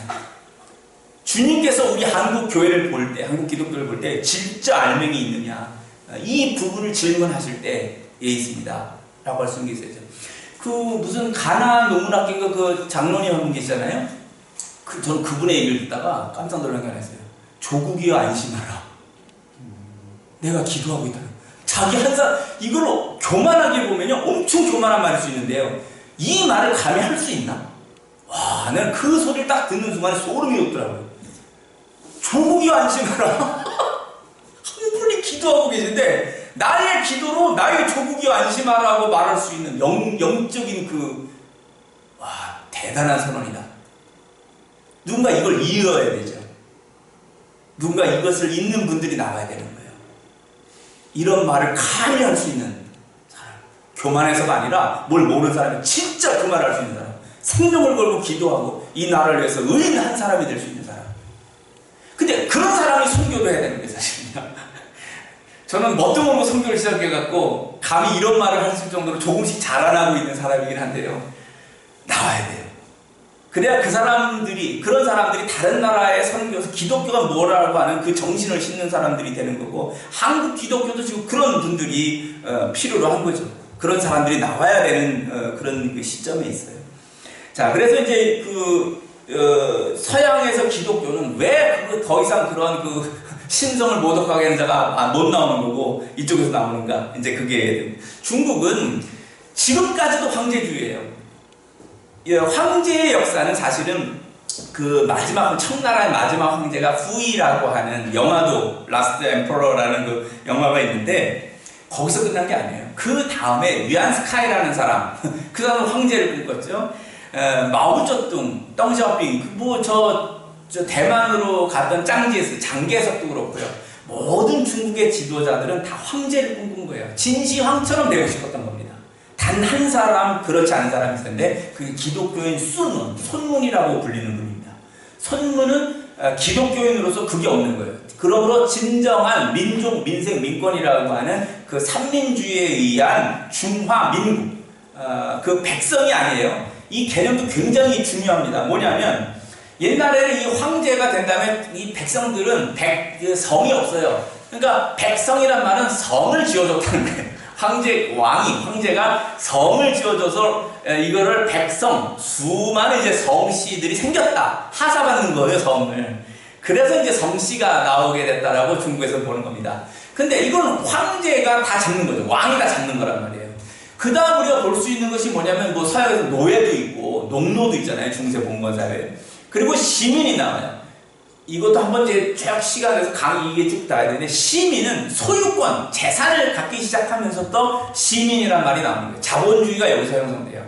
주님께서 우리 한국 교회를 볼 때, 한국 기독교를 볼 때 진짜 알맹이 있느냐? 이 부분을 질문하실 때에 있습니다. 라고 할 수 있는 게 있어요. 그 무슨 가나안 농문학교인가 그 장로님 한 분 계시잖아요. 저는 그분의 얘기를 듣다가 깜짝 놀란 게 하나 있어요. 조국이여 안심하라. 내가 기도하고 있다. 자기 한 사람, 이걸 교만하게 보면요, 엄청 교만한 말일 수 있는데요. 이 말을 감히 할 수 있나? 와, 내가 그 소리를 딱 듣는 순간에 소름이 돋더라고요. 조국이여 안심하라. 한 분이 기도하고 계신데, 나의 기도로 나의 조국이여 안심하라고 말할 수 있는 영적인 대단한 선언이다. 누군가 이걸 이어야 되죠. 누군가 이것을 읽는 분들이 나와야 되는 거예요. 이런 말을 감히 할 수 있는 사람. 교만해서가 아니라 뭘 모르는 사람이 진짜 그 말을 할 수 있는 사람. 생명을 걸고 기도하고 이 나라를 위해서 의인 한 사람이 될 수 있는 사람. 근데 그런 사람이 선교도 해야 되는 게 사실입니다. 저는 뭣도 모르고 선교를 시작해갖고 감히 이런 말을 할 수 정도로 조금씩 자라나고 있는 사람이긴 한데요. 나와야 돼요. 그래야 그런 사람들이 다른 나라의 선교에서 기독교가 뭐라고 하는 그 정신을 심는 사람들이 되는 거고, 한국 기독교도 지금 그런 분들이 필요로 한 거죠. 그런 사람들이 나와야 되는 그런 그 시점에 있어요. 자, 그래서 이제 서양에서 기독교는 왜 더 이상 그런 신성을 모독하게 하는 자가 못 나오는 거고 이쪽에서 나오는가? 이제 그게 중국은 지금까지도 황제주의예요. 황제의 역사는 사실은 그 마지막 청나라의 마지막 황제가 후이라고 하는 영화도 라스트 엠퍼러라는 그 영화가 있는데 거기서 끝난 게 아니에요. 그 다음에 위안스카이라는 사람, 그 사람은 황제를 꿈꿨죠. 마오쩌둥, 덩샤오핑, 저 대만으로 갔던 짱지에서 장개석도 그렇고요. 모든 중국의 지도자들은 다 황제를 꿈꾼 거예요. 진시황처럼 되고 싶었던 겁니다. 단 한 사람 그렇지 않은 사람이 있었는데 그게 기독교인 순문, 손문이라고 불리는 분입니다. 손문은 기독교인으로서 그게 없는 거예요. 그러므로 진정한 민족, 민생, 민권이라고 하는 그 삼민주의에 의한 중화 민국, 그 백성이 아니에요. 이 개념도 굉장히 중요합니다. 뭐냐면 옛날에는 이 황제가 된다면 이 백성들은 성이 없어요. 그러니까 백성이란 말은 성을 지어줬다는 거예요. 황제가 성을 지어줘서 이거를 백성, 수많은 이제 성씨들이 생겼다. 하사받는 거예요, 성을. 그래서 이제 성씨가 나오게 됐다라고 중국에서 보는 겁니다. 근데 이건 황제가 다 잡는 거죠. 왕이 다 잡는 거란 말이에요. 그 다음 우리가 볼 수 있는 것이 뭐냐면 뭐 사회에서 노예도 있고 농노도 있잖아요. 중세 봉건사회. 그리고 시민이 나와요. 이것도 한번 이제 쭉 시간 내서 강의 이게 쭉 다 해야 되는데 시민은 소유권, 재산을 갖기 시작하면서부터 시민이란 말이 나오는 거예요. 자본주의가 여기서 형성돼요.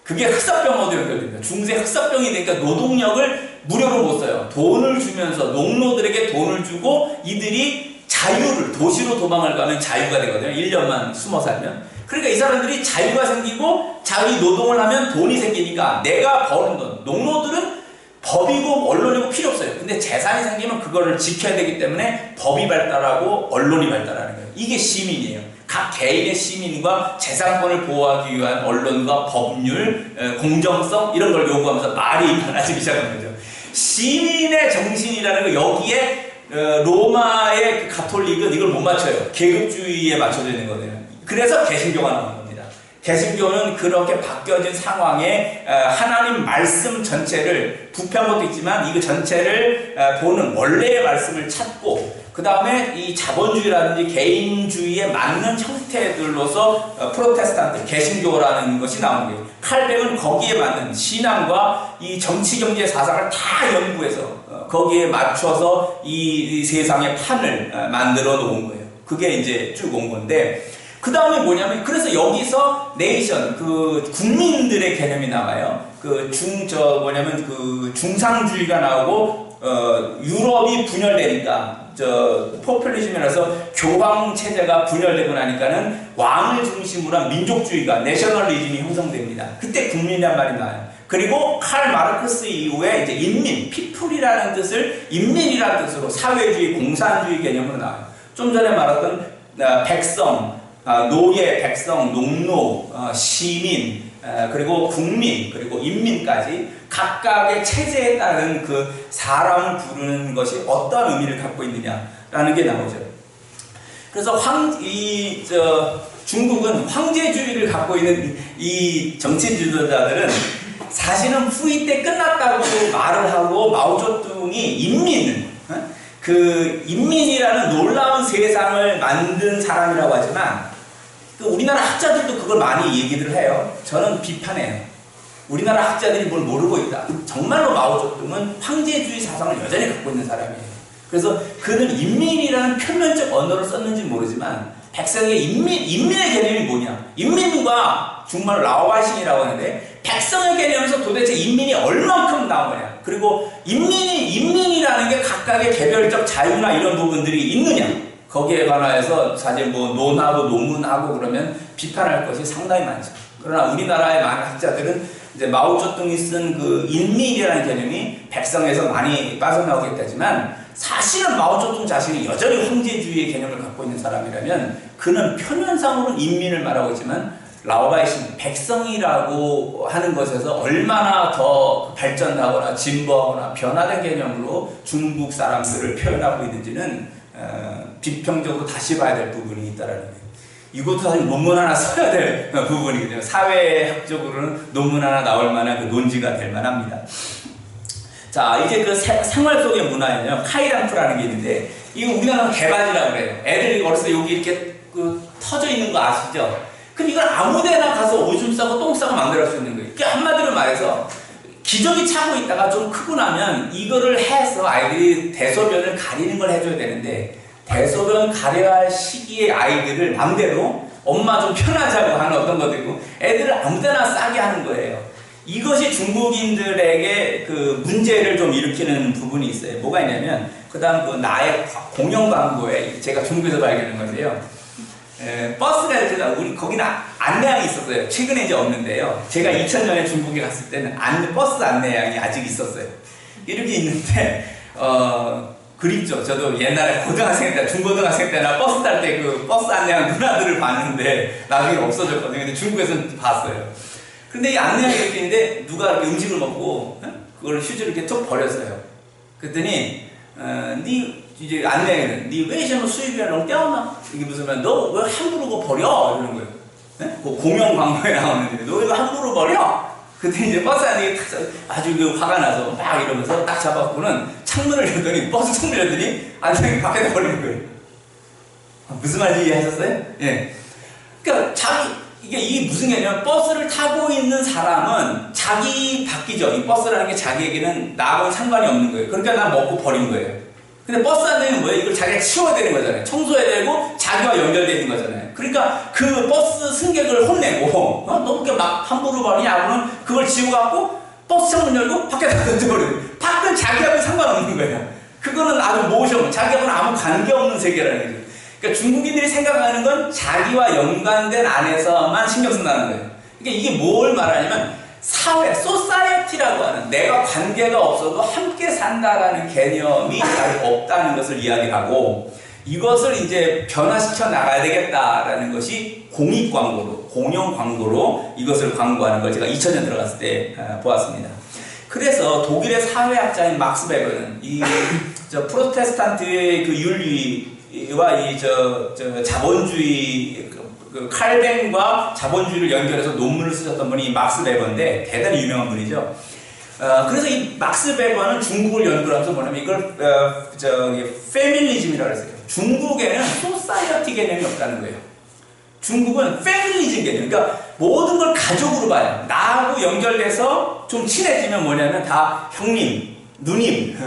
그게 흑사병하고도 연결됩니다. 중세 흑사병이 되니까 노동력을 무료로 못 써요. 돈을 주면서 농노들에게 돈을 주고 이들이 자유를 도시로 도망을 가면 자유가 되거든요. 1년만 숨어 살면. 그러니까 이 사람들이 자유가 생기고 자기 노동을 하면 돈이 생기니까 내가 버는 돈, 농노들은 법이고 언론이고 필요 없어요. 근데 재산이 생기면 그거를 지켜야 되기 때문에 법이 발달하고 언론이 발달하는 거예요. 이게 시민이에요. 각 개인의 시민과 재산권을 보호하기 위한 언론과 법률, 공정성 이런 걸 요구하면서 말이 많아지기 시작한 거죠. 시민의 정신이라는 거 여기에 로마의 그 가톨릭은 이걸 못 맞춰요. 계급주의에 맞춰져 있는 거예요. 그래서 개신교가 나오는 겁니다. 개신교는 그렇게 바뀌어진 상황에 하나님 말씀 전체를 부패한 것도 있지만 이거 전체를 보는 원래의 말씀을 찾고 그 다음에 이 자본주의라든지 개인주의에 맞는 형태들로서 프로테스탄트, 개신교라는 것이 나오는 거예요. 칼뱅은 거기에 맞는 신앙과 이 정치, 경제, 사상을 다 연구해서 거기에 맞춰서 이 세상의 판을 만들어 놓은 거예요. 그게 이제 쭉 온 건데 그 다음에 뭐냐면 그래서 여기서 네이션, 그 국민들의 개념이 나와요. 그 중상주의가 나오고 유럽이 분열되니까 포퓰리즘이라서 교황 체제가 분열되고 나니까는 왕을 중심으로 한 민족주의가 내셔널리즘이 형성됩니다. 그때 국민이란 말이 나와요. 그리고 칼 마르크스 이후에 이제 인민, 피플이라는 뜻을 인민이라는 뜻으로 사회주의, 공산주의 개념으로 나와요. 좀 전에 말했던 백성, 노예, 백성, 농노, 시민, 그리고 국민, 그리고 인민까지 각각의 체제에 따른 그 사람을 부르는 것이 어떤 의미를 갖고 있느냐라는 게 나오죠. 그래서 중국은 황제주의를 갖고 있는 이 정치 지도자들은 사실은 후이 때 끝났다고 말을 하고 마오쩌둥이 인민이라는 놀라운 세상을 만든 사람이라고 하지만 우리나라 학자들도 그걸 많이 얘기를 해요. 저는 비판해요. 우리나라 학자들이 뭘 모르고 있다. 정말로 마오쩌둥은 황제주의 사상을 여전히 갖고 있는 사람이에요. 그래서 그는 인민이라는 표면적 언어를 썼는지 모르지만 백성의 인민의 개념이 뭐냐? 인민과 정말 라오바이싱이라고 하는데 백성의 개념에서 도대체 인민이 얼만큼 나오냐? 그리고 인민이라는 게 각각의 개별적 자유나 이런 부분들이 있느냐? 거기에 관하여서 사실 뭐 논하고 논문하고 그러면 비판할 것이 상당히 많죠. 그러나 우리나라의 많은 학자들은 이제 마오쩌둥이 쓴 그 인민이라는 개념이 백성에서 많이 빠져나오게 되지만 사실은 마오쩌둥 자신이 여전히 황제주의의 개념을 갖고 있는 사람이라면 그는 표면상으로는 인민을 말하고 있지만 라오바이신 백성이라고 하는 것에서 얼마나 더 발전하거나 진보하거나 변화된 개념으로 중국 사람들을 표현하고 있는지는 비평적으로 다시 봐야 될 부분이 있다라는 거예요. 이것도 사실 논문 하나 써야 될 부분이거든요. 사회학적으로는 논문 하나 나올 만한 그 논지가 될 만합니다. 자, 이제 그 생활 속의 문화에는요, 카이랑프라는 게 있는데, 이거 우리나라는 개바지라고 그래요. 애들이 어렸을 때 여기 이렇게 터져 있는 거 아시죠? 그럼 이걸 아무 데나 가서 오줌 싸고 똥 싸고 만들어 수 있는 거예요. 그러니까 한마디로 말해서, 기저귀 차고 있다가 좀 크고 나면 이거를 해서 아이들이 대소변을 가리는 걸 해줘야 되는데 대소변 가려야 할 시기에 아이들을 맘대로 엄마 좀 편하자고 하는 어떤 것도 있고 애들을 아무데나 싸게 하는 거예요. 이것이 중국인들에게 그 문제를 좀 일으키는 부분이 있어요. 뭐가 있냐면, 그 다음 그 나의 공영 광고에 제가 중국에서 발견한 건데요. 버스가 이렇게 우리 거기는 안내양이 있었어요. 최근에 이제 없는데요. 제가 2000년에 중국에 갔을 때는 버스 안내양이 아직 있었어요. 이렇게 있는데 그립죠. 저도 옛날에 고등학생 때, 중고등학생 때나 버스 탈 때 그 버스 안내양 누나들을 봤는데 나중에 없어졌거든요. 근데 중국에서는 봤어요. 근데 이 안내양이 이렇게 있는데 누가 이렇게 음식을 먹고 그걸 휴지를 이렇게 툭 버렸어요. 그랬더니 이제 안내양은 니 왜 이제 수입이야 너무 떼어나? 이게 무슨 말, 너 왜 함부로 그거 버려? 이러는 거예요. 그 공영 광고에 나오는데 너 이거 함부로 버려? 그때 이제 버스 안에 아주 그 화가 나서 막 이러면서 딱 잡아갖고는 창문을 열더니 버스 창문을 열더니 안내양이 밖에다 버리는 거예요. 무슨 말인지 이해하셨어요? 예. 그러니까 이게 무슨 개념이냐면 버스를 타고 있는 사람은 자기 바뀌죠. 이 버스라는 게 자기에게는 나하고는 상관이 없는 거예요. 그러니까 난 먹고 버린 거예요. 근데 버스 안내는 뭐예요? 이걸 자기가 치워야 되는 거잖아요. 청소해야 되고 자기와 연결되는 거잖아요. 그러니까 그 버스 승객을 혼내고 너 그렇게 막 함부로 버리냐 하고는 그걸 지우갖고 버스 창문 열고 밖에다 던져버려요. 밖은 자기하고는 상관없는 거예요. 그거는 아주 모션, 자기하고는 아무 관계없는 세계라는 거죠. 그러니까 중국인들이 생각하는 건 자기와 연관된 안에서만 신경 쓴다는 거예요. 그러니까 이게 뭘 말하냐면 사회, 소사이어티라고 하는 내가 관계가 없어도 함께 산다라는 개념이 아직 없다는 것을 이야기하고 이것을 이제 변화시켜 나가야 되겠다라는 것이 공익 광고로, 공영 광고로 이것을 광고하는 걸 제가 2000년 들어갔을 때 보았습니다. 그래서 독일의 사회학자인 막스 베버는 저 프로테스탄트의 그 윤리와 자본주의 그 칼뱅과 자본주의를 연결해서 논문을 쓰셨던 분이 막스 베버인데 대단히 유명한 분이죠. 그래서 이 막스 베버는 중국을 연구를 하면서 뭐냐면 이걸 페밀리즘이라고 했어요. 중국에는 소사이어티 개념이 없다는 거예요. 중국은 페밀리즘 개념, 그러니까 모든 걸 가족으로 봐요. 나하고 연결돼서 좀 친해지면 뭐냐면 다 형님, 누님,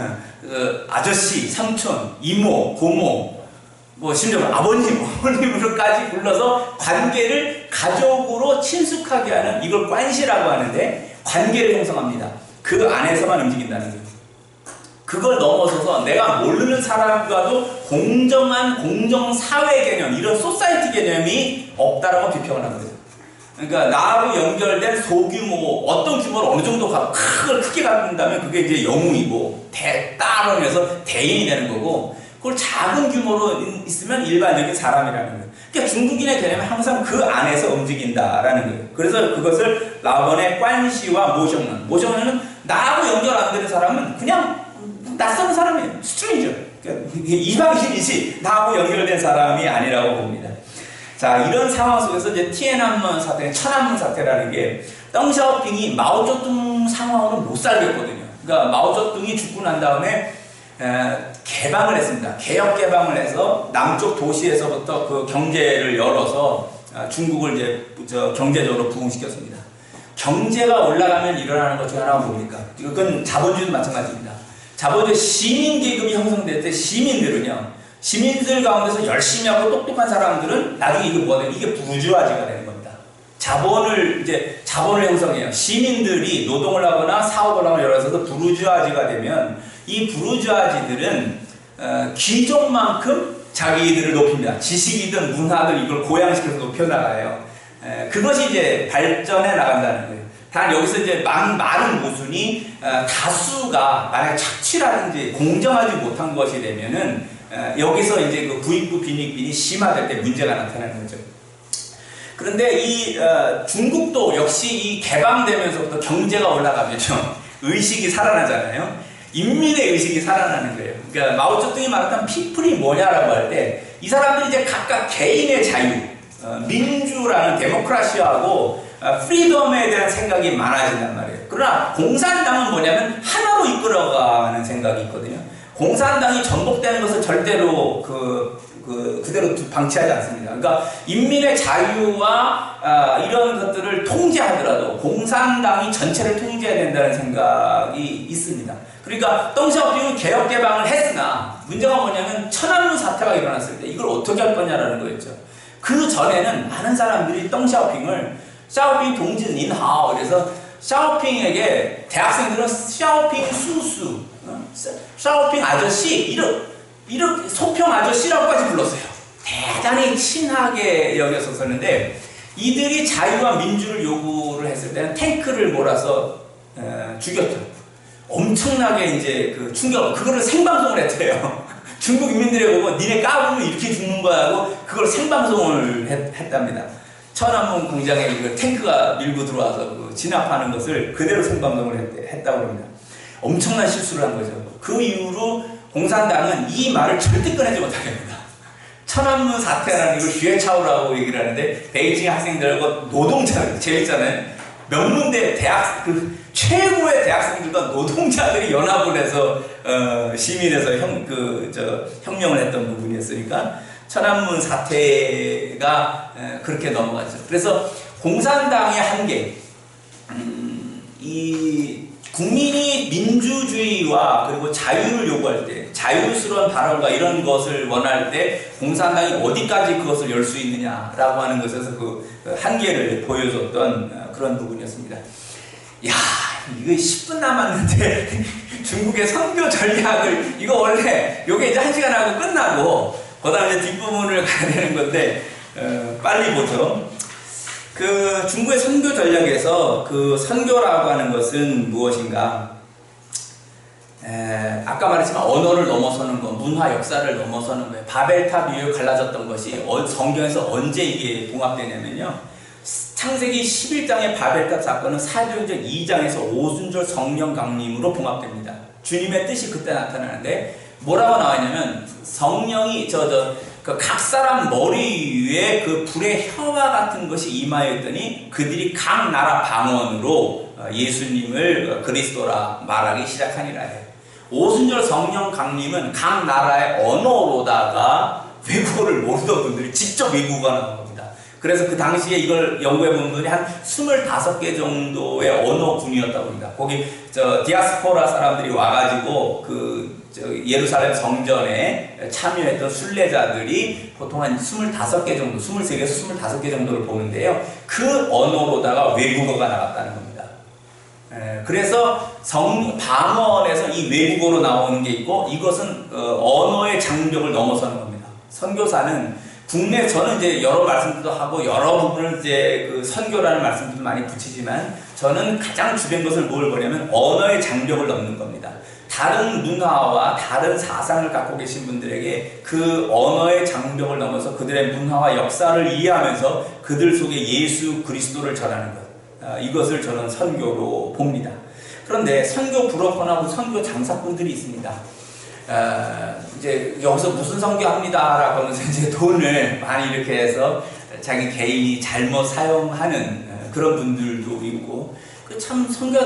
아저씨, 삼촌, 이모, 고모, 뭐 심지어 아버님, 어머님으로까지 불러서 관계를 가족으로 친숙하게 하는 이걸 관시라고 하는데 관계를 형성합니다. 그 안에서만 움직인다는 거예요. 그걸 넘어서서 내가 모르는 사람과도 공정한 공정사회 개념, 이런 소사이티 개념이 없다라고 비평을 하거든요. 그러니까 나하고 연결된 소규모, 어떤 규모를 어느 정도 크게 갖는다면 그게 이제 영웅이고 따르면서 대인이 되는 거고 그걸 작은 규모로 있으면 일반적인 사람이라는 거예요. 그러니까 중국인의 개념은 항상 그 안에서 움직인다라는 거예요. 그래서 그것을 라번의 관시와 모션은 나하고 연결 안 되는 사람은 그냥 낯선 사람이에요. 스트레이저. 그러니까 이방인이지 나하고 연결된 사람이 아니라고 봅니다. 자, 이런 상황 속에서 이제 티엔안먼 사태, 천안문 사태라는 게 덩샤오핑이 마오쩌둥 상황으로 못 살겠거든요. 그러니까 마오쩌둥이 죽고 난 다음에 개방을 했습니다. 개혁 개방을 해서 남쪽 도시에서부터 그 경제를 열어서 중국을 이제 경제적으로 부흥시켰습니다. 경제가 올라가면 일어나는 것 중에 하나가 뭡니까? 이건 자본주의도 마찬가지입니다. 자본주의 시민 계급이 형성될 때 시민들 가운데서 열심히 하고 똑똑한 사람들은 나중에 이게 뭐냐? 이게 부르주아지가 되는 겁니다. 자본을 형성해요. 시민들이 노동을 하거나 사업을 하거나 열어서 부르주아지가 되면 이 부르주아지들은 귀족만큼 자기들을 높입니다. 지식이든 문화든 이걸 고양시켜서 높여나가요. 그것이 이제 발전해 나간다는 거예요. 단 여기서 이제 많은 모순이 다수가 만약 착취라든지 공정하지 못한 것이 되면은 여기서 이제 그 부익부 빈익빈이 심화될 때 문제가 나타나는 거죠. 그런데 이 중국도 역시 이 개방되면서부터 경제가 올라가면요 의식이 살아나잖아요. 인민의 의식이 살아나는 거예요. 그러니까 마오쩌둥이 말했던 피플이 뭐냐라고 할 때 이 사람들이 이제 각각 개인의 자유, 민주라는 데모크라시하고 프리덤에 대한 생각이 많아진단 말이에요. 그러나 공산당은 뭐냐면 하나로 이끌어가는 생각이 있거든요. 공산당이 전복되는 것을 절대로 그대로 방치하지 않습니다. 그러니까 인민의 자유와 이런 것들을 통제하더라도 공산당이 전체를 통제해야 된다는 생각이 있습니다. 그러니까 덩샤오핑은 개혁 개방을 했으나 문제가 뭐냐면 천안문 사태가 일어났을 때 이걸 어떻게 할 거냐라는 거였죠. 그 전에는 많은 사람들이 덩샤오핑 동진 인하오 그래서 샤오핑에게 대학생들은 샤오핑 수수, 샤오핑 아저씨, 이렇게 소평 아저씨라고까지 불렀어요. 대단히 친하게 여겼었는데 이들이 자유와 민주를 요구를 했을 때는 탱크를 몰아서 죽였죠. 엄청나게 이제 그 충격, 그거를 생방송을 했대요. 중국 인민들이 보고 니네 까불면 이렇게 죽는 거야 하고 그걸 생방송을 했답니다. 천안문 공장에 그 탱크가 밀고 들어와서 그 진압하는 것을 그대로 생방송을 했다고 합니다. 엄청난 실수를 한 거죠. 그 이후로 공산당은 이 말을 절대 꺼내지 못하게 합니다. 천안문 사태라는 이걸 슈에차오라고 얘기를 하는데 베이징 학생들하고 노동자들, 재밌잖아요. 명문대 대학 최고의 대학생들과 노동자들이 연합을 해서 시민에서 혁명을 했던 부분이었으니까 천안문 사태가 그렇게 넘어갔죠. 그래서 공산당의 한계, 이 국민이 민주주의와 그리고 자유를 요구할 때, 자유스러운 발언과 이런 것을 원할 때 공산당이 어디까지 그것을 열 수 있느냐라고 하는 것에서 그 한계를 보여줬던 그런 부분이었습니다. 야, 이거 10분 남았는데 중국의 선교 전략을, 이거 원래 요게 이제 1시간 하고 끝나고 그 다음에 이제 뒷부분을 가야 되는 건데 빨리 보죠. 그 중국의 선교 전략에서 그 선교라고 하는 것은 무엇인가? 아까 말했지만 언어를 넘어서는 것, 문화 역사를 넘어서는 거예요. 바벨탑 이후에 갈라졌던 것이 성경에서 언제 이게 봉합되냐면요. 창세기 11장의 바벨탑 사건은 사도행전 2장에서 오순절 성령 강림으로 봉합됩니다. 주님의 뜻이 그때 나타나는데 뭐라고 나와있냐면 성령이 각 사람 머리 위에 그 불의 혀와 같은 것이 임하였더니 그들이 각 나라 방언으로 예수님을 그리스도라 말하기 시작하니라 해요. 오순절 성령 강림은 각 나라의 언어로다가 외국어를 모르던 분들이 직접 외국어가 나온 겁니다. 그래서 그 당시에 이걸 연구해 본 분들이 한 25개 정도의 언어군이었다고 합니다. 거기 디아스포라 사람들이 와가지고 예루살렘 성전에 참여했던 순례자들이 보통 한 25개 정도, 23개에서 25개 정도를 보는데요. 그 언어로다가 외국어가 나왔다는 겁니다. 그래서 방언에서 이 외국어로 나오는 게 있고, 이것은 언어의 장벽을 넘어서는 겁니다. 선교사는 저는 이제 여러 말씀도 하고 여러 부분을 이제 그 선교라는 말씀도 많이 붙이지만 저는 가장 주된 것을 뭘 보냐면 언어의 장벽을 넘는 겁니다. 다른 문화와 다른 사상을 갖고 계신 분들에게 그 언어의 장벽을 넘어서 그들의 문화와 역사를 이해하면서 그들 속에 예수 그리스도를 전하는 것, 이것을 저는 선교로 봅니다. 그런데 선교 브로커나 선교 장사꾼들이 있습니다. 이제 여기서 무슨 선교합니다라고 하면서 이제 돈을 많이 이렇게 해서 자기 개인이 잘못 사용하는 그런 분들도 있고, 참 선교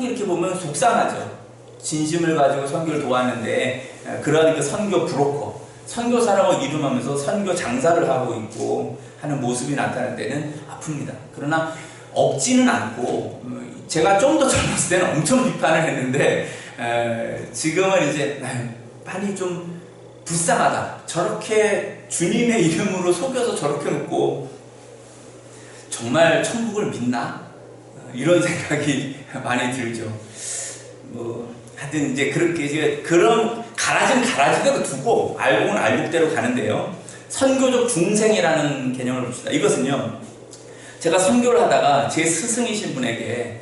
이렇게 보면 속상하죠. 진심을 가지고 선교를 도왔는데 그런 그 선교 브로커, 선교사라고 이름하면서 선교 장사를 하고 있고 하는 모습이 나타날 때는 아픕니다. 그러나 없지는 않고, 제가 좀 더 젊었을 때는 엄청 비판을 했는데 지금은 이제 많이 좀 불쌍하다. 저렇게 주님의 이름으로 속여서 저렇게 놓고 정말 천국을 믿나? 이런 생각이 많이 들죠. 하여튼 이제 그렇게 그런 가라지대로 두고 알곡은 알곡대로 가는데요. 선교적 중생이라는 개념을 봅시다. 이것은요, 제가 선교를 하다가 제 스승이신 분에게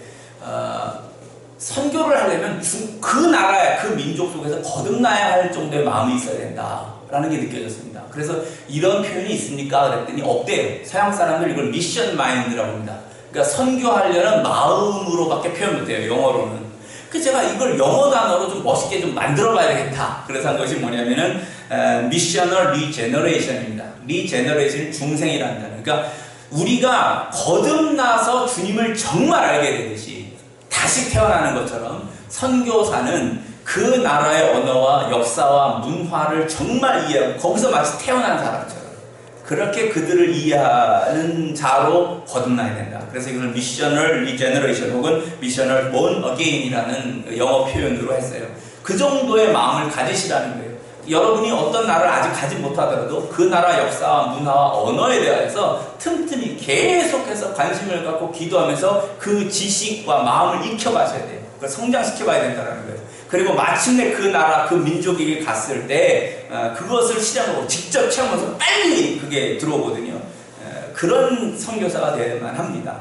선교를 하려면 그 나라의 그 민족 속에서 거듭나야 할 정도의 마음이 있어야 된다라는 게 느껴졌습니다. 그래서 이런 표현이 있습니까? 그랬더니 없대요. 서양 사람들 이걸 미션 마인드라고 합니다. 그러니까 선교하려는 마음으로밖에 표현 못해요, 영어로는. 그래서 제가 이걸 영어 단어로 좀 멋있게 좀 만들어 봐야 되겠다. 그래서 한 것이 뭐냐면은 미셔널 리제너레이션입니다. 리제너레이션이 중생이라는 단어. 그러니까 우리가 거듭나서 주님을 정말 알게 되듯이 다시 태어나는 것처럼 선교사는 그 나라의 언어와 역사와 문화를 정말 이해하고 거기서 마치 태어난 사람처럼 그렇게 그들을 이해하는 자로 거듭나야 된다. 그래서 이걸 미셔널 리제너레이션 혹은 미셔널 born again이라는 영어 표현으로 했어요. 그 정도의 마음을 가지시라는 거예요. 여러분이 어떤 나라를 아직 가지 못하더라도 그 나라 역사와 문화와 언어에 대해서 틈틈이 계속해서 관심을 갖고 기도하면서 그 지식과 마음을 익혀가셔야 돼요. 그걸 성장시켜봐야 된다는 거예요. 그리고 마침내 그 나라, 그 민족에게 갔을 때 그것을 시작하고 직접 체험해서 빨리 그게 들어오거든요. 그런 선교사가 되야만 합니다.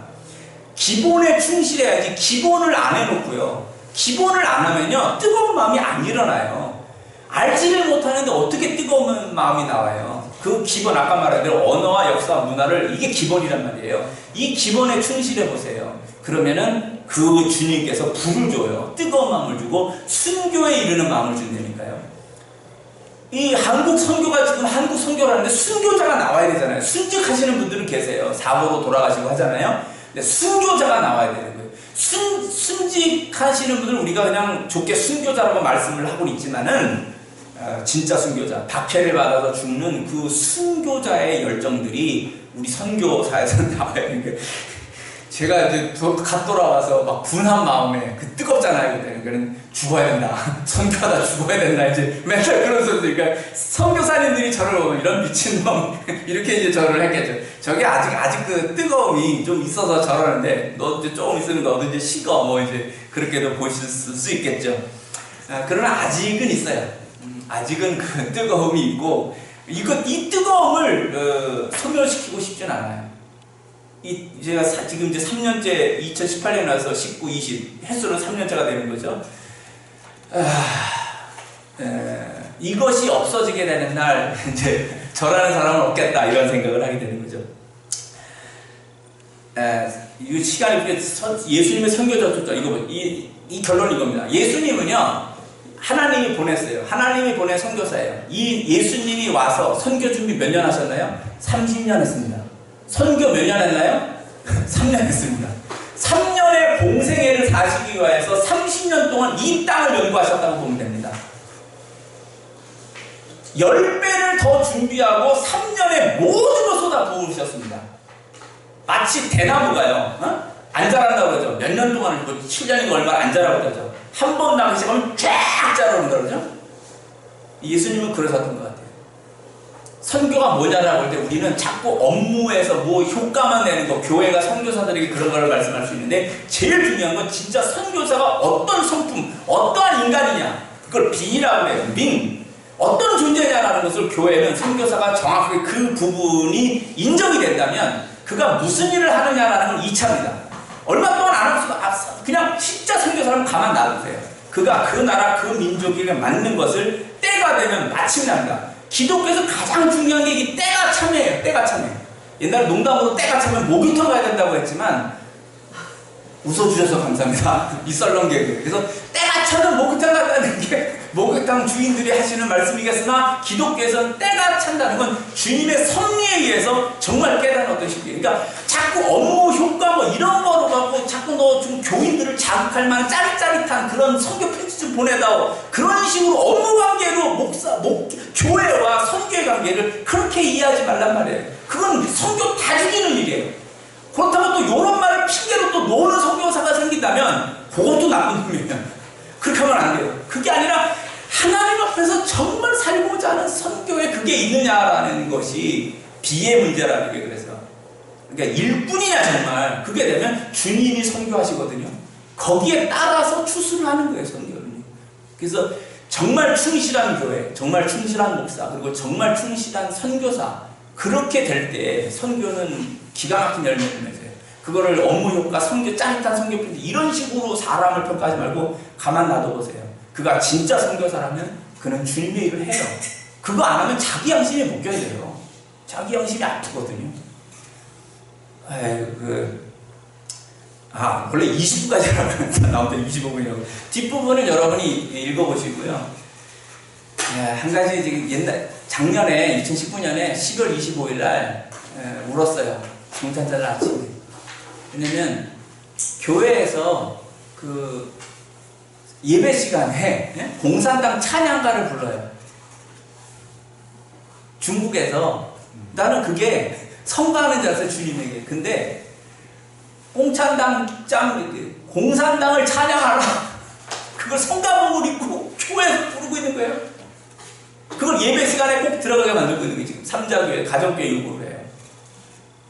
기본에 충실해야지. 기본을 안 해놓고요, 기본을 안 하면요 뜨거운 마음이 안 일어나요. 알지를 못하는데 어떻게 뜨거운 마음이 나와요? 그 기본, 아까 말한 대로 언어와 역사와 문화를, 이게 기본이란 말이에요. 이 기본에 충실해 보세요. 그러면은 그 주님께서 불을 줘요. 뜨거운 마음을 주고 순교에 이르는 마음을 준다니까요. 이 한국 선교가 지금 한국 선교라는데 순교자가 나와야 되잖아요. 순직하시는 분들은 계세요. 사고로 돌아가시고 하잖아요. 근데 순교자가 나와야 되는 거예요. 순직하시는 분들은 우리가 그냥 좋게 순교자라고 말씀을 하고 있지만은 진짜 순교자, 박해를 받아서 죽는 그 순교자의 열정들이 우리 선교사에서 나와야 되는 거예요. 제가 이제 갓 돌아와서 막 분한 마음에 그 뜨겁잖아요. 그때는 죽어야 된다, 선교하다 죽어야 된다, 이제 맨날 그런 소리니까 선교사님들이 저를 보면 이런 미친놈 이렇게 이제 저를 했겠죠. 저게 아직 그 뜨거움이 좀 있어서 저러는데, 너 이제 조금 있으면 너도 이제 식어, 뭐 이제 그렇게도 보실 수 있겠죠. 그러나 아직은 있어요. 아직은 그 뜨거움이 있고, 이 뜨거움을 소멸시키고 싶진 않아요. 제가 지금 이제 3년째, 2018년 와서 19, 20 횟수로 3년째가 되는 거죠. 이것이 없어지게 되는 날 이제 저라는 사람은 없겠다, 이런 생각을 하게 되는 거죠. 이 시간이 예수님의 선교자 이 결론은 이겁니다. 예수님은요 하나님이 보냈어요. 하나님이 보낸 선교사예요. 이 예수님이 와서 선교 준비 몇 년 하셨나요? 30년 했습니다. 선교 몇 년 했나요? 3년 했습니다. 3년의 공생애를 사시기 위해서 30년 동안 이 땅을 연구하셨다고 보면 됩니다. 10배를 더 준비하고 3년에 모든 걸 쏟아 부으셨습니다. 마치 대나무가요, 안 자란다고 그러죠. 몇 년 동안, 7년인가 얼마 안 자라고 그러죠. 한 번 나기 시작하면 쫙 자라온다 그러죠. 예수님은 그러셨던 것 같아요. 선교가 뭐냐라고 할 때 우리는 자꾸 업무에서 뭐 효과만 내는 거, 교회가 선교사들에게 그런 걸 말씀할 수 있는데, 제일 중요한 건 진짜 선교사가 어떤 성품, 어떠한 인간이냐, 그걸 빙이라고 해요. 빙. 어떤 존재냐라는 것을 교회는 선교사가 정확하게 그 부분이 인정이 된다면 그가 무슨 일을 하느냐라는 건 2차입니다. 얼마 동안 안 하고 그냥 진짜 선교사라면 가만 놔두세요. 그가 그 나라 그 민족에게 맞는 것을 때가 되면 마침내 합니다. 기독교에서 가장 중요한 게 이 때가 참이에요. 때가 참여. 옛날에 농담으로 때가 차면 목욕탕 가야 된다고 했지만, 웃어주셔서 감사합니다. 이 썰렁 개그. 그래서 때가 차면 목욕탕 간다는 게 목욕탕 주인들이 하시는 말씀이겠으나, 기독교에서는 때가 찬다는 건 주님의 섭리에 의해서 정말 깨달은 어떤 식이에요. 그러니까 자꾸 업무 효과 뭐 이런 거로 갖고 자꾸 너 좀 교인들을 자극할 만한 짜릿짜릿한 그런 선교 편지 좀 보내다오, 그런 식으로 업무 관계로 교회와 선교의 관계를 그렇게 이해하지 말란 말이에요. 그건 선교 다 죽이는 일이에요. 그렇다고 또 이런 말을 핑계로 또 노는 선교사가 생긴다면 그것도 나쁜 놈이에요. 그렇게 하면 안 돼요. 그게 아니라 하나님 앞에서 정말 살고자 하는 선교에 그게 있느냐라는 것이 비의 문제라는 게, 그래서 그러니까 일꾼이냐 정말, 그게 되면 주님이 선교하시거든요. 거기에 따라서 추수를 하는 거예요, 선교는. 그래서 정말 충실한 교회, 정말 충실한 목사, 그리고 정말 충실한 선교사, 그렇게 될 때 선교는 기가 막힌 열매를 맺어요. 그거를 업무 효과, 선교, 짜릿한 선교 편지 이런 식으로 사람을 평가하지 말고 가만 놔둬보세요. 그가 진짜 선교사라면 그는 주님의 일을 해요. 그거 안 하면 자기 양심이 묶여져요. 자기 양심이 아프거든요. 원래 20분까지 나오는데 25분이라고. 뒷부분을 여러분이 읽어보시고요. 한 가지 지금 작년에 2019년에 10월 25일 날 울었어요. 경찰자들 아침에. 왜냐면 교회에서 그 예배 시간에 공산당 찬양가를 불러요. 중국에서. 나는 그게 성가하는 줄 알았어요, 주님에게. 근데 공산당을 찬양하라, 그걸 성가복을 입고 교회에서 부르고 있는 거예요. 그걸 예배 시간에 꼭 들어가게 만들고 있는 게 지금 삼자교회, 가정교회 요구를 해요.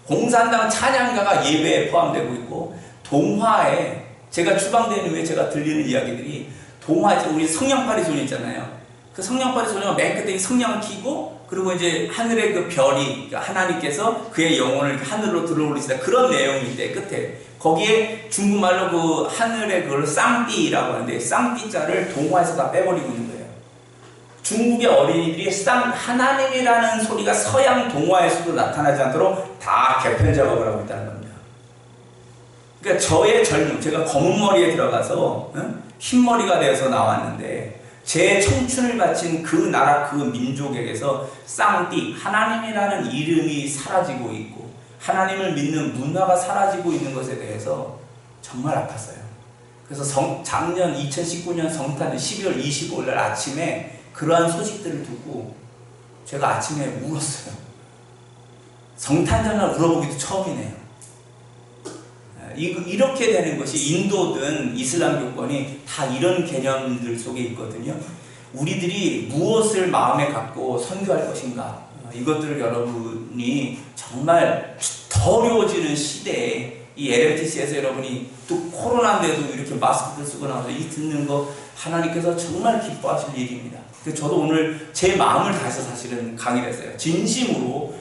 공산당 찬양가가 예배에 포함되고 있고, 동화에 제가 추방된 이후에 제가 들리는 이야기들이, 동화에 우리 성냥팔이 소녀 있잖아요. 그 성냥팔이 소녀가 맨 끝에 성냥을 켜고, 그리고 이제 하늘의 그 별이, 하나님께서 그의 영혼을 하늘로 들어올리시다, 그런 내용인데 끝에 거기에 중국말로 그 하늘의 그걸 쌍띠라고 하는데, 쌍띠자를 동화에서 다 빼버리고 있는 거예요. 중국의 어린이들이 하나님이라는 소리가 서양 동화에서도 나타나지 않도록 다 개편 작업을 하고 있다는 겁니다. 그러니까 저의 젊음, 제가 검은 머리에 들어가서 흰 머리가 되어서 나왔는데, 제 청춘을 바친 그 나라 그 민족에게서 쌍띠, 하나님이라는 이름이 사라지고 있고 하나님을 믿는 문화가 사라지고 있는 것에 대해서 정말 아팠어요. 그래서 작년 2019년 성탄 12월 25일 날 아침에 그러한 소식들을 듣고 제가 아침에 울었어요. 성탄절날 울어보기도 처음이네요. 이렇게 되는 것이, 인도든 이슬람교권이 다 이런 개념들 속에 있거든요. 우리들이 무엇을 마음에 갖고 선교할 것인가, 이것들을 여러분이 정말 더 어려워지는 시대에 이 LMTC에서 여러분이 또 코로나인데도 이렇게 마스크를 쓰고 나와서 이 듣는 거 하나님께서 정말 기뻐하실 일입니다. 그래서 저도 오늘 제 마음을 다해서 사실은 강의를 했어요. 진심으로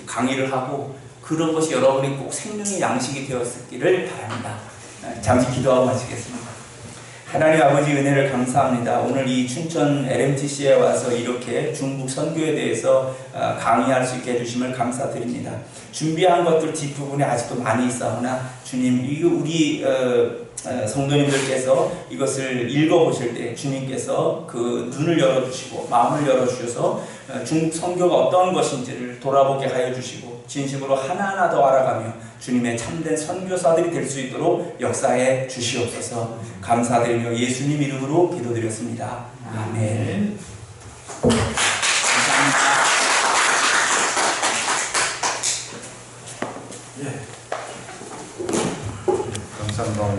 강의를 하고, 그런 것이 여러분이 꼭 생명의 양식이 되었기를 바랍니다. 잠시 기도하고 마치겠습니다. 하나님 아버지 은혜를 감사합니다. 오늘 이 춘천 LMTC에 와서 이렇게 중국 선교에 대해서 강의할 수 있게 해주심을 감사드립니다. 준비한 것들 뒷부분에 아직도 많이 있사오나 주님, 우리 성도님들께서 이것을 읽어보실 때 주님께서 그 눈을 열어주시고 마음을 열어주셔서 중국 선교가 어떤 것인지를 돌아보게 하여 주시고 진심으로 하나하나 더 알아가며 주님의 참된 선교사들이 될 수 있도록 역사해 주시옵소서. 감사드리며 예수님 이름으로 기도드렸습니다. 아멘. 감사합니다. 감사합니다.